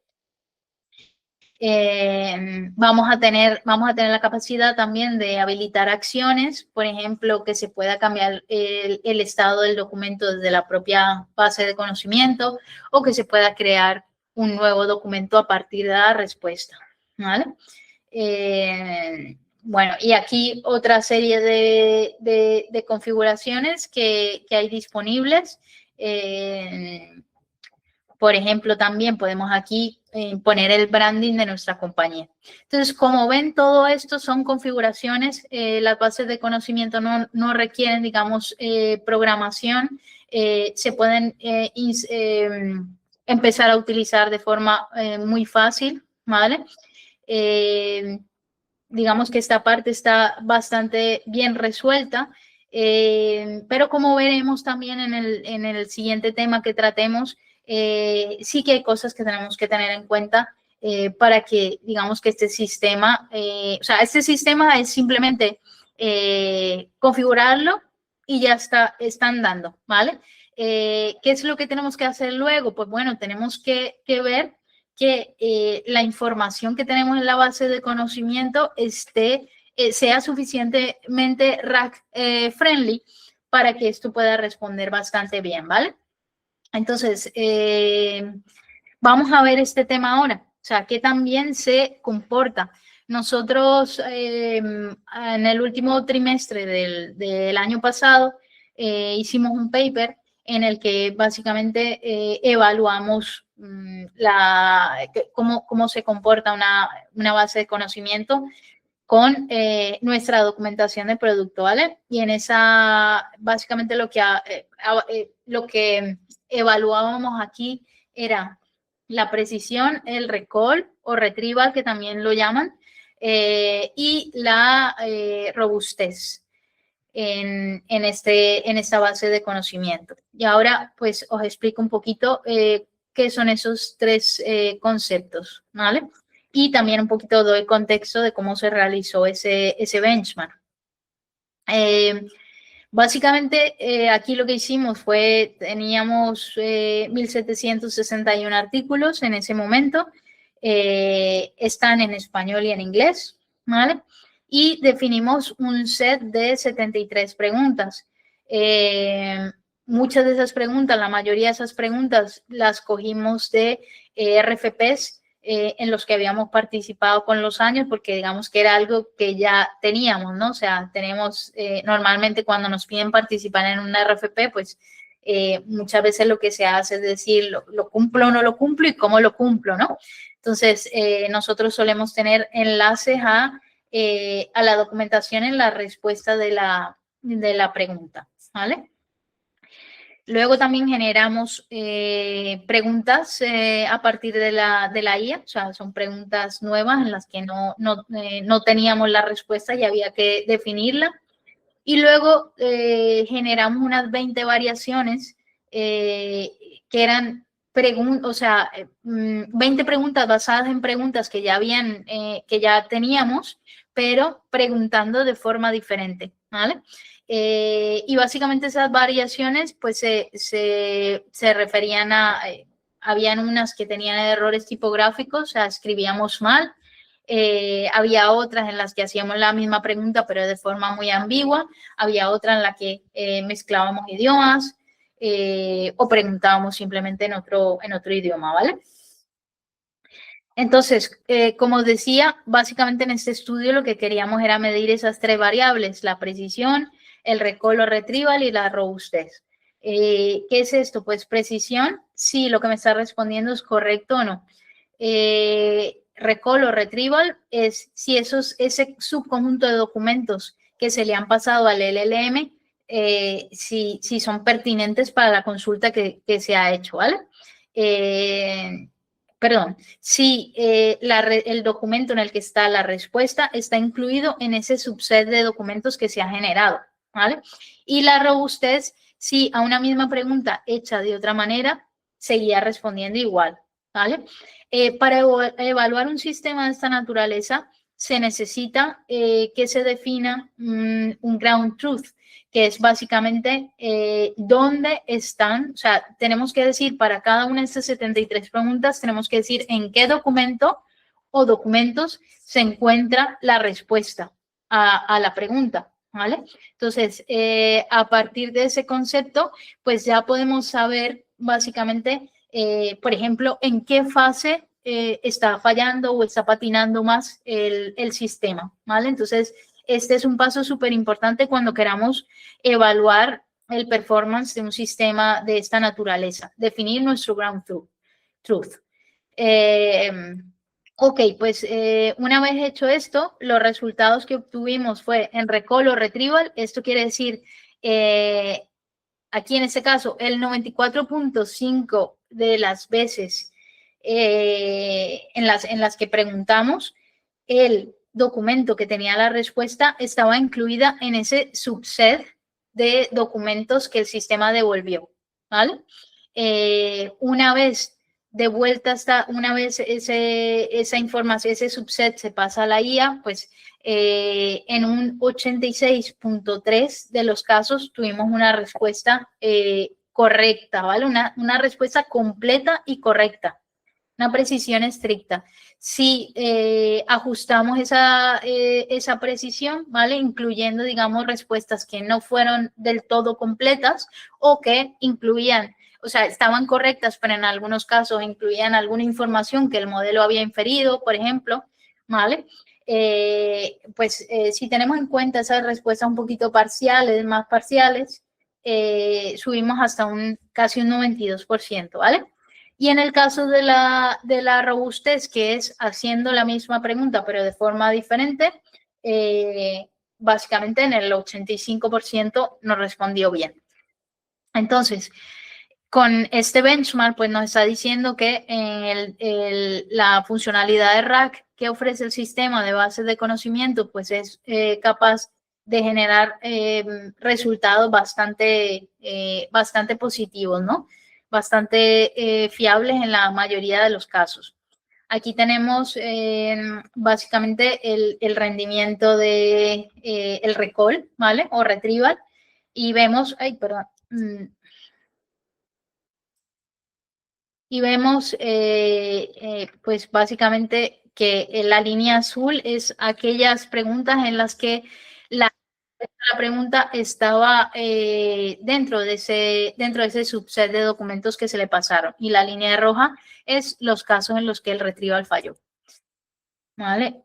Vamos a tener la capacidad también de habilitar acciones, por ejemplo, que se pueda cambiar el estado del documento desde la propia base de conocimiento o que se pueda crear un nuevo documento a partir de la respuesta. ¿vale? Bueno, y aquí otra serie de configuraciones que hay disponibles. Por ejemplo, también podemos aquí poner el branding de nuestra compañía. Entonces, como ven, todo esto son configuraciones. Las bases de conocimiento no requieren, digamos, programación. Se pueden empezar a utilizar de forma muy fácil, ¿vale? Digamos que esta parte está bastante bien resuelta, pero como veremos también en el siguiente tema que tratemos, sí que hay cosas que tenemos que tener en cuenta para que, digamos, que este sistema, o sea, este sistema es simplemente configurarlo y ya están dando, ¿vale? ¿Qué es lo que tenemos que hacer luego? Pues bueno, tenemos que ver que la información que tenemos en la base de conocimiento sea suficientemente rack friendly para que esto pueda responder bastante bien, ¿vale? Entonces, vamos a ver este tema ahora, o sea, qué también se comporta. Nosotros en el último trimestre del año pasado hicimos un paper en el que básicamente evaluamos cómo se comporta una base de conocimiento con nuestra documentación de producto, ¿vale? Y en esa, básicamente lo que evaluábamos aquí era la precisión, el recall o retrieval, que también lo llaman, y la robustez en esta base de conocimiento. Y ahora, pues, os explico un poquito qué son esos tres conceptos, ¿vale? Y también un poquito doy contexto de cómo se realizó ese benchmark. Básicamente, aquí lo que hicimos fue, teníamos 1.761 artículos en ese momento, están en español y en inglés, ¿vale? Y definimos un set de 73 preguntas. Muchas de esas preguntas, la mayoría de esas preguntas las cogimos de RFPs en los que habíamos participado con los años, porque digamos que era algo que ya teníamos, ¿no? O sea, tenemos, normalmente cuando nos piden participar en una RFP, pues muchas veces lo que se hace es decir, lo cumplo o no lo cumplo y cómo lo cumplo, ¿no? Entonces, nosotros solemos tener enlaces a la documentación en la respuesta de la pregunta, ¿vale? Luego también generamos preguntas a partir de la IA, o sea, son preguntas nuevas en las que no teníamos la respuesta y había que definirla. Y luego generamos unas 20 variaciones que eran 20 preguntas basadas en preguntas que ya teníamos, pero preguntando de forma diferente, ¿vale? Y básicamente esas variaciones pues se referían habían unas que tenían errores tipográficos, o sea, escribíamos mal. Había otras en las que hacíamos la misma pregunta pero de forma muy ambigua, había otra en la que mezclábamos idiomas o preguntábamos simplemente en otro idioma, ¿vale? Entonces, como decía, básicamente en este estudio lo que queríamos era medir esas tres variables, la precisión, el recall o retrieval y la robustez. ¿Qué es esto? Pues precisión, si lo que me está respondiendo es correcto o no. Recall o retrieval es si ese subconjunto de documentos que se le han pasado al LLM, si son pertinentes para la consulta que se ha hecho, ¿vale? Perdón, si el documento en el que está la respuesta está incluido en ese subset de documentos que se ha generado, ¿vale? Y la robustez, si a una misma pregunta hecha de otra manera, seguía respondiendo igual, ¿vale? Para evaluar un sistema de esta naturaleza, se necesita que se defina un ground truth, que es básicamente dónde están, o sea, tenemos que decir para cada una de estas 73 preguntas, tenemos que decir en qué documento o documentos se encuentra la respuesta a la pregunta, ¿vale? Entonces, a partir de ese concepto, pues ya podemos saber básicamente, por ejemplo, en qué fase está fallando o está patinando más el sistema, ¿vale? Entonces, este es un paso súper importante cuando queramos evaluar el performance de un sistema de esta naturaleza, definir nuestro ground truth. Ok, pues una vez hecho esto, los resultados que obtuvimos fue en recall o retrieval. Esto quiere decir, aquí en este caso, el 94.5 de las veces en las que preguntamos, el documento que tenía la respuesta estaba incluida en ese subset de documentos que el sistema devolvió, ¿vale? Una vez devuelta una vez esa información, ese subset se pasa a la IA, pues en un 86.3 de los casos tuvimos una respuesta correcta, ¿vale? Una respuesta completa y correcta, una precisión estricta. Si ajustamos esa precisión, ¿vale? Incluyendo, digamos, respuestas que no fueron del todo completas o que incluían, o sea, estaban correctas, pero en algunos casos incluían alguna información que el modelo había inferido, por ejemplo, ¿vale? Si tenemos en cuenta esas respuestas un poquito parciales, más parciales, subimos hasta casi un 92%, ¿vale? Y en el caso de la robustez, que es haciendo la misma pregunta, pero de forma diferente, básicamente en el 85% nos respondió bien. Entonces, con este benchmark, pues nos está diciendo que en la funcionalidad de RAG que ofrece el sistema de bases de conocimiento, pues es capaz de generar resultados bastante positivos, ¿no? Bastante fiables en la mayoría de los casos. Aquí tenemos básicamente el rendimiento de el recall, ¿vale? O retrieval. Y vemos, y vemos, pues básicamente que la línea azul es aquellas preguntas en las que la pregunta estaba dentro de ese subset de documentos que se le pasaron. Y la línea roja es los casos en los que el retrieval falló. ¿Vale?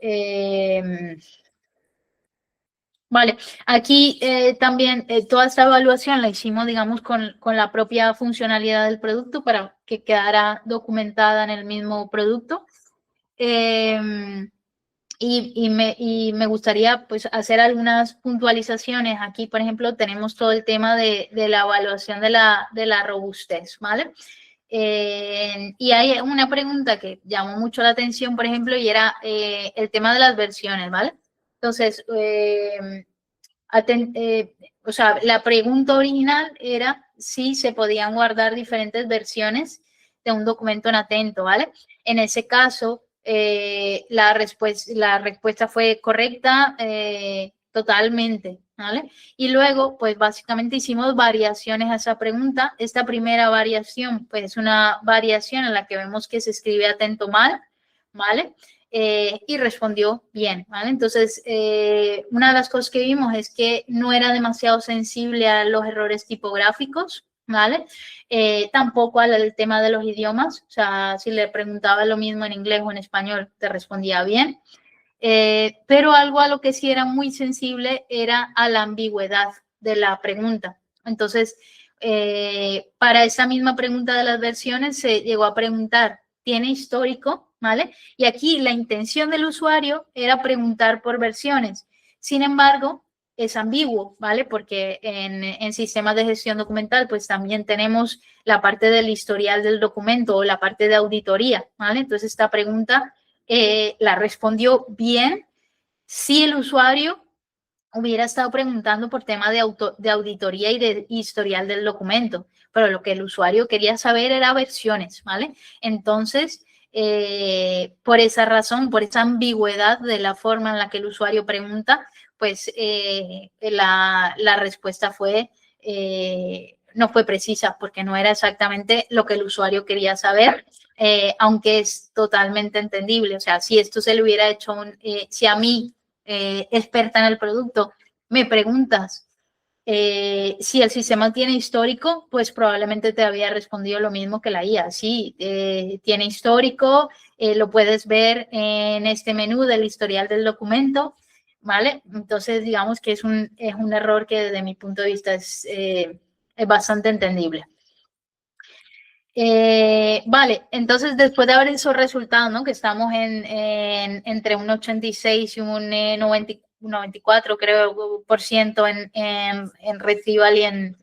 Vale, aquí también toda esta evaluación la hicimos, digamos, con la propia funcionalidad del producto para que quedara documentada en el mismo producto. Y me gustaría pues hacer algunas puntualizaciones. Aquí, por ejemplo, tenemos todo el tema de la evaluación de la robustez, ¿vale? Y hay una pregunta que llamó mucho la atención, por ejemplo, y era el tema de las versiones, ¿vale? Entonces, o sea, la pregunta original era si se podían guardar diferentes versiones de un documento en Atento, ¿vale? En ese caso, la respuesta fue correcta totalmente, ¿vale? Y luego, pues básicamente hicimos variaciones a esa pregunta. Esta primera variación, pues es una variación en la que vemos que se escribe Atento mal, ¿vale? Y respondió bien, ¿vale? Entonces, una de las cosas que vimos es que no era demasiado sensible a los errores tipográficos, ¿vale? Tampoco al tema de los idiomas, o sea, si le preguntaba lo mismo en inglés o en español, te respondía bien. Pero algo a lo que sí era muy sensible era a la ambigüedad de la pregunta. Entonces, para esa misma pregunta de las versiones se llegó a preguntar, ¿tiene histórico? ¿Vale? Y aquí la intención del usuario era preguntar por versiones. Sin embargo, es ambiguo, ¿vale? Porque en sistemas de gestión documental, pues también tenemos la parte del historial del documento o la parte de auditoría, ¿vale? Entonces, esta pregunta la respondió bien si el usuario hubiera estado preguntando por tema de auditoría y de historial del documento, pero lo que el usuario quería saber era versiones, ¿vale? Entonces, por esa razón, por esa ambigüedad de la forma en la que el usuario pregunta, pues la respuesta no fue precisa porque no era exactamente lo que el usuario quería saber, aunque es totalmente entendible. O sea, si esto se le hubiera hecho, si a mí, experta en el producto, me preguntas Si el sistema tiene histórico, pues probablemente te había respondido lo mismo que la IA. Sí, tiene histórico, lo puedes ver en este menú del historial del documento, ¿vale? Entonces, digamos que es un error que desde mi punto de vista es bastante entendible. Vale, entonces después de ver esos resultados, ¿no? Que estamos entre un 86 y un 94, creo, por ciento en retrieval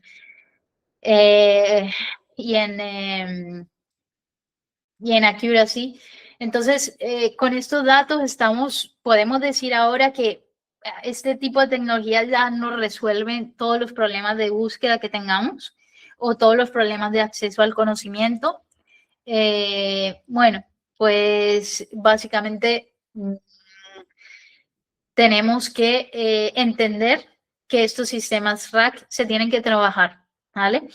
eh, y en, y en accuracy. Entonces, con estos datos podemos decir ahora que este tipo de tecnología ya nos resuelve todos los problemas de búsqueda que tengamos o todos los problemas de acceso al conocimiento. Bueno, pues básicamente tenemos que entender que estos sistemas RAG se tienen que trabajar, ¿vale?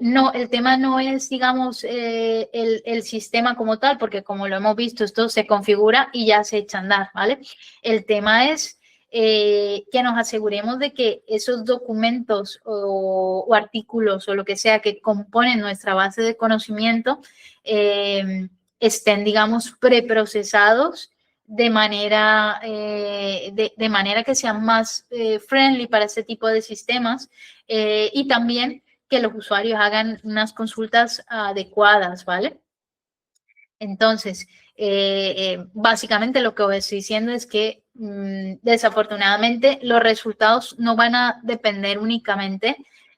No, el tema no es, digamos, el sistema como tal, porque como lo hemos visto, esto se configura y ya se echa a andar, ¿vale? El tema es que nos aseguremos de que esos documentos o artículos o lo que sea que componen nuestra base de conocimiento estén, digamos, preprocesados de manera que sean más friendly para este tipo de sistemas y también que los usuarios hagan unas consultas adecuadas, ¿vale? Entonces, básicamente lo que os estoy diciendo es que desafortunadamente los resultados no van a depender únicamente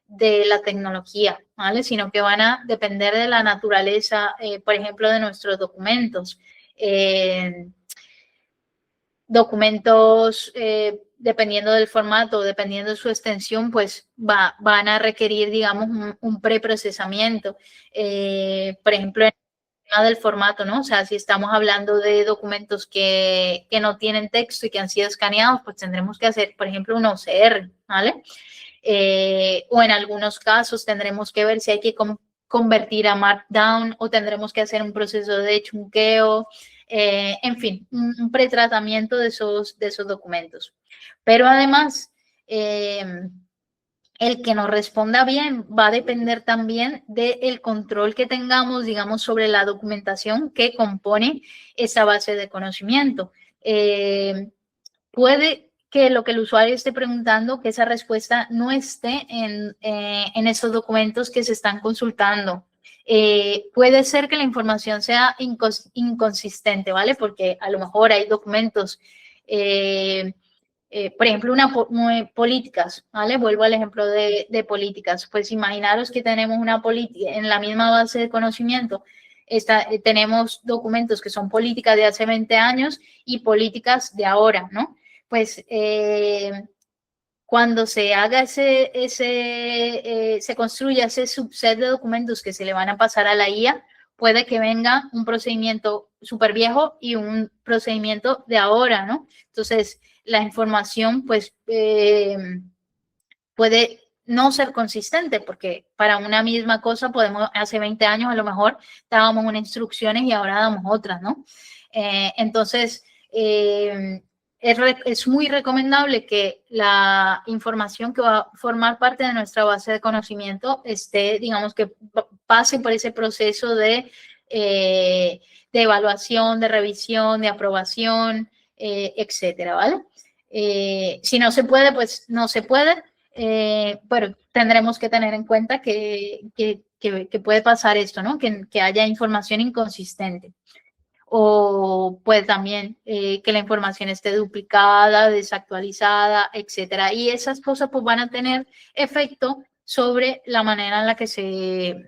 de la tecnología, ¿vale? Sino que van a depender de la naturaleza, por ejemplo, de nuestros documentos. Documentos, dependiendo del formato, dependiendo de su extensión, pues van a requerir, digamos, un preprocesamiento. Por ejemplo, en el tema del formato, ¿no? O sea, si estamos hablando de documentos que no tienen texto y que han sido escaneados, pues tendremos que hacer, por ejemplo, un OCR, ¿vale? O en algunos casos tendremos que ver si hay que convertir a Markdown o tendremos que hacer un proceso de chunqueo, en fin, un pretratamiento de esos documentos. Pero además, el que nos responda bien va a depender también del control que tengamos, digamos, sobre la documentación que compone esa base de conocimiento. Puede que lo que el usuario esté preguntando, que esa respuesta no esté en esos documentos que se están consultando. Puede ser que la información sea inconsistente, ¿vale? Porque a lo mejor hay documentos, por ejemplo, políticas, ¿vale? Vuelvo al ejemplo de políticas. Pues imaginaros que tenemos una política en la misma base de conocimiento. Tenemos documentos que son políticas de hace 20 años y políticas de ahora, ¿no? Pues cuando se haga se construya ese subset de documentos que se le van a pasar a la IA, puede que venga un procedimiento súper viejo y un procedimiento de ahora, ¿no? Entonces, la información, pues, puede no ser consistente, porque para una misma cosa hace 20 años a lo mejor dábamos unas instrucciones y ahora damos otras, ¿no? Entonces, es muy recomendable que la información que va a formar parte de nuestra base de conocimiento esté, digamos, que pase por ese proceso de evaluación, de revisión, de aprobación, etcétera, ¿vale? Si no se puede, pues no se puede, pero tendremos que tener en cuenta que puede pasar esto, ¿no? Que haya información inconsistente. O pues también que la información esté duplicada, desactualizada, etcétera. Y esas cosas pues van a tener efecto sobre la manera en la que se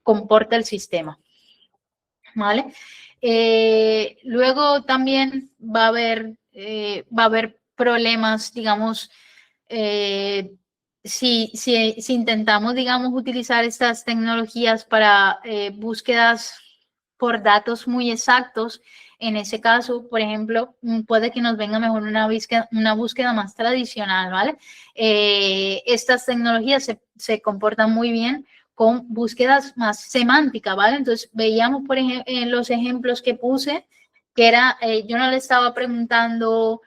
comporta el sistema. ¿Vale? Luego también va a haber problemas, digamos, si intentamos, digamos, utilizar estas tecnologías para búsquedas por datos muy exactos, en ese caso, por ejemplo, puede que nos venga mejor una búsqueda más tradicional, ¿vale? Estas tecnologías se comportan muy bien con búsquedas más semánticas, ¿vale? Entonces, veíamos, por ejemplo, en los ejemplos que puse, que era, yo no le estaba preguntando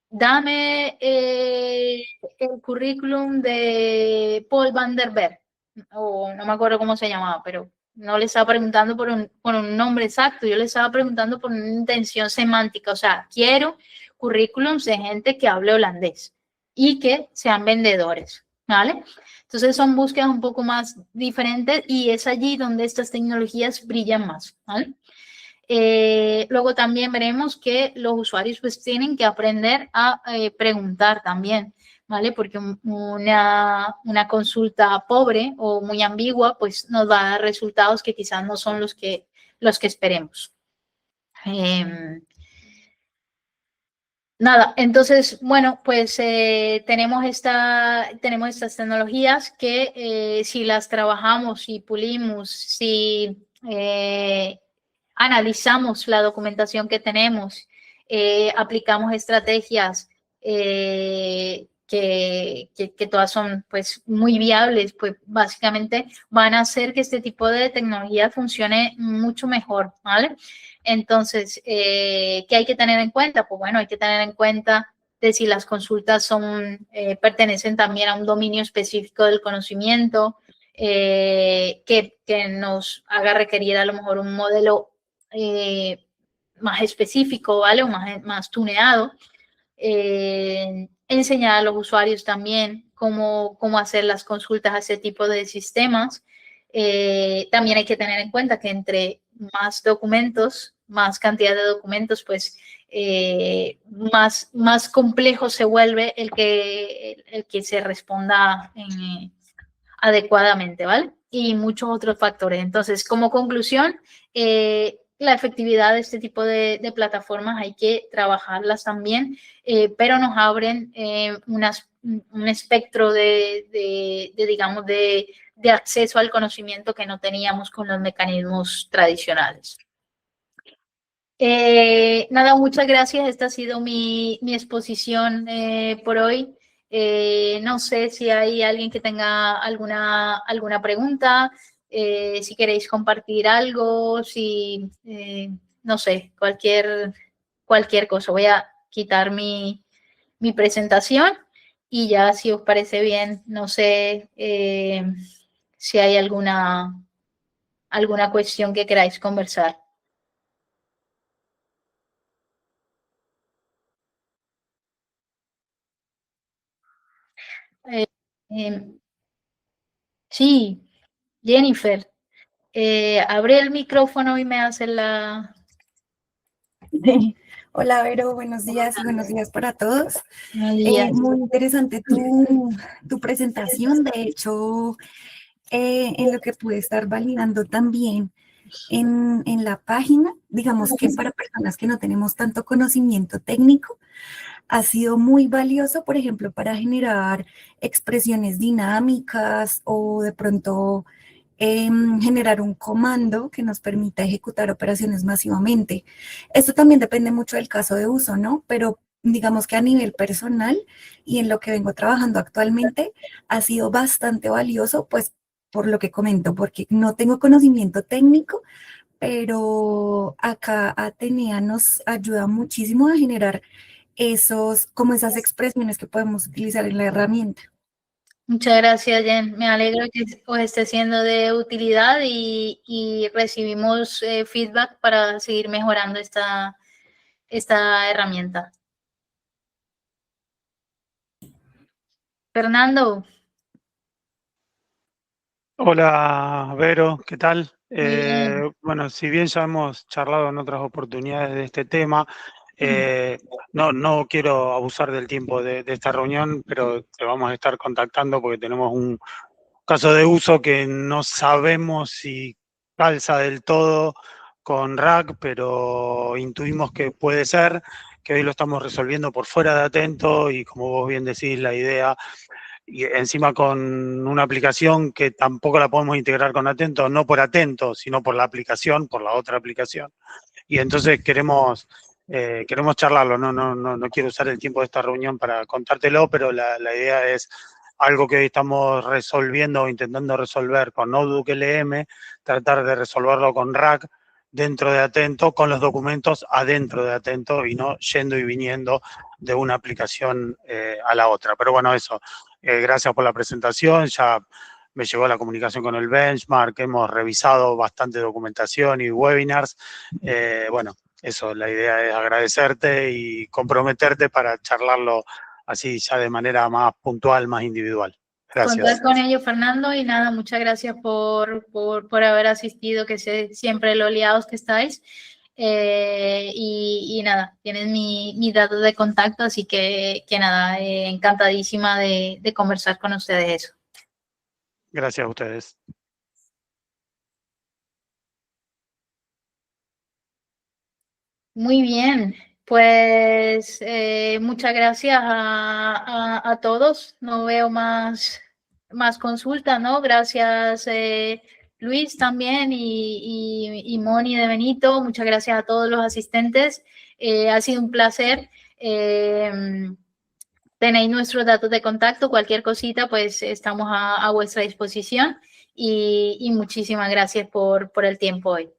dame el currículum de Paul Van der Berg, o no me acuerdo cómo se llamaba, pero no le estaba preguntando por un nombre exacto, yo le estaba preguntando por una intención semántica, o sea, quiero currículums de gente que hable holandés y que sean vendedores, ¿vale? Entonces son búsquedas un poco más diferentes y es allí donde estas tecnologías brillan más, ¿vale? Luego también veremos que los usuarios pues tienen que aprender a preguntar también, ¿vale? Porque una consulta pobre o muy ambigua pues nos va a dar resultados que quizás no son los que esperemos. Nada, entonces, bueno, pues tenemos estas tecnologías que si las trabajamos y pulimos, si analizamos la documentación que tenemos, aplicamos estrategias que todas son pues muy viables, pues básicamente van a hacer que este tipo de tecnología funcione mucho mejor, ¿vale? Entonces, ¿qué hay que tener en cuenta? Pues bueno, hay que tener en cuenta de si las consultas pertenecen también a un dominio específico del conocimiento, que nos haga requerir a lo mejor un modelo más específico, ¿vale? O más tuneado. Enseñar a los usuarios también cómo hacer las consultas a ese tipo de sistemas. También hay que tener en cuenta que entre más documentos, más cantidad de documentos, pues más complejo se vuelve el que se responda adecuadamente, ¿vale? Y muchos otros factores. Entonces, como conclusión, la efectividad de este tipo de plataformas hay que trabajarlas también, pero nos abren un espectro digamos, de acceso al conocimiento que no teníamos con los mecanismos tradicionales. Nada, muchas gracias. Esta ha sido mi exposición por hoy. No sé si hay alguien que tenga alguna pregunta, si queréis compartir algo, no sé, cualquier cosa. Voy a quitar mi presentación y ya si os parece bien, no sé si hay alguna cuestión que queráis conversar. Eh, eh, sí, Jennifer, abre el micrófono y me hace la...
Hola, Vero, buenos días y buenos días para todos.
Buenos días.
Muy interesante tu presentación. De hecho, en lo que pude estar validando también en la página, digamos que para personas que no tenemos tanto conocimiento técnico, ha sido muy valioso, por ejemplo, para generar expresiones dinámicas o de pronto generar un comando que nos permita ejecutar operaciones masivamente. Esto también depende mucho del caso de uso, ¿no? Pero digamos que a nivel personal y en lo que vengo trabajando actualmente ha sido bastante valioso, pues por lo que comento, porque no tengo conocimiento técnico, pero acá Atenea nos ayuda muchísimo a generar como esas expresiones que podemos utilizar en la herramienta.
Muchas gracias, Jen. Me alegro que os esté siendo de utilidad y recibimos feedback para seguir mejorando esta herramienta. Fernando.
Hola, Vero, ¿qué tal?
Bien.
Bueno, si bien ya hemos charlado en otras oportunidades de este tema, no quiero abusar del tiempo de esta reunión, pero te vamos a estar contactando porque tenemos un caso de uso que no sabemos si calza del todo con RAG, pero intuimos que puede ser, que hoy lo estamos resolviendo por fuera de Atento y como vos bien decís, la idea y encima con una aplicación que tampoco la podemos integrar con Atento, no por Atento, sino por la aplicación, por la otra aplicación. Y entonces queremos charlarlo, no quiero usar el tiempo de esta reunión para contártelo, pero la idea es algo que hoy estamos resolviendo o intentando resolver con Notebook LM, tratar de resolverlo con RAG dentro de Atento, con los documentos adentro de Atento y no yendo y viniendo de una aplicación a la otra. Pero bueno, eso, gracias por la presentación, ya me llegó la comunicación con el benchmark, hemos revisado bastante documentación y webinars. Bueno, eso, la idea es agradecerte y comprometerte para charlarlo así ya de manera más puntual, más individual. Gracias.
Contar con ello, Fernando, y nada, muchas gracias por haber asistido, que sé siempre lo liados que estáis. Y nada, tienes mi dato de contacto, así que nada, encantadísima de conversar con ustedes eso.
Gracias a ustedes.
Muy bien, pues muchas gracias a todos. No veo más consultas, ¿no? Gracias Luis también y Moni de Benito. Muchas gracias a todos los asistentes. Ha sido un placer. Tenéis nuestros datos de contacto, cualquier cosita, pues estamos a vuestra disposición y muchísimas gracias por el tiempo hoy.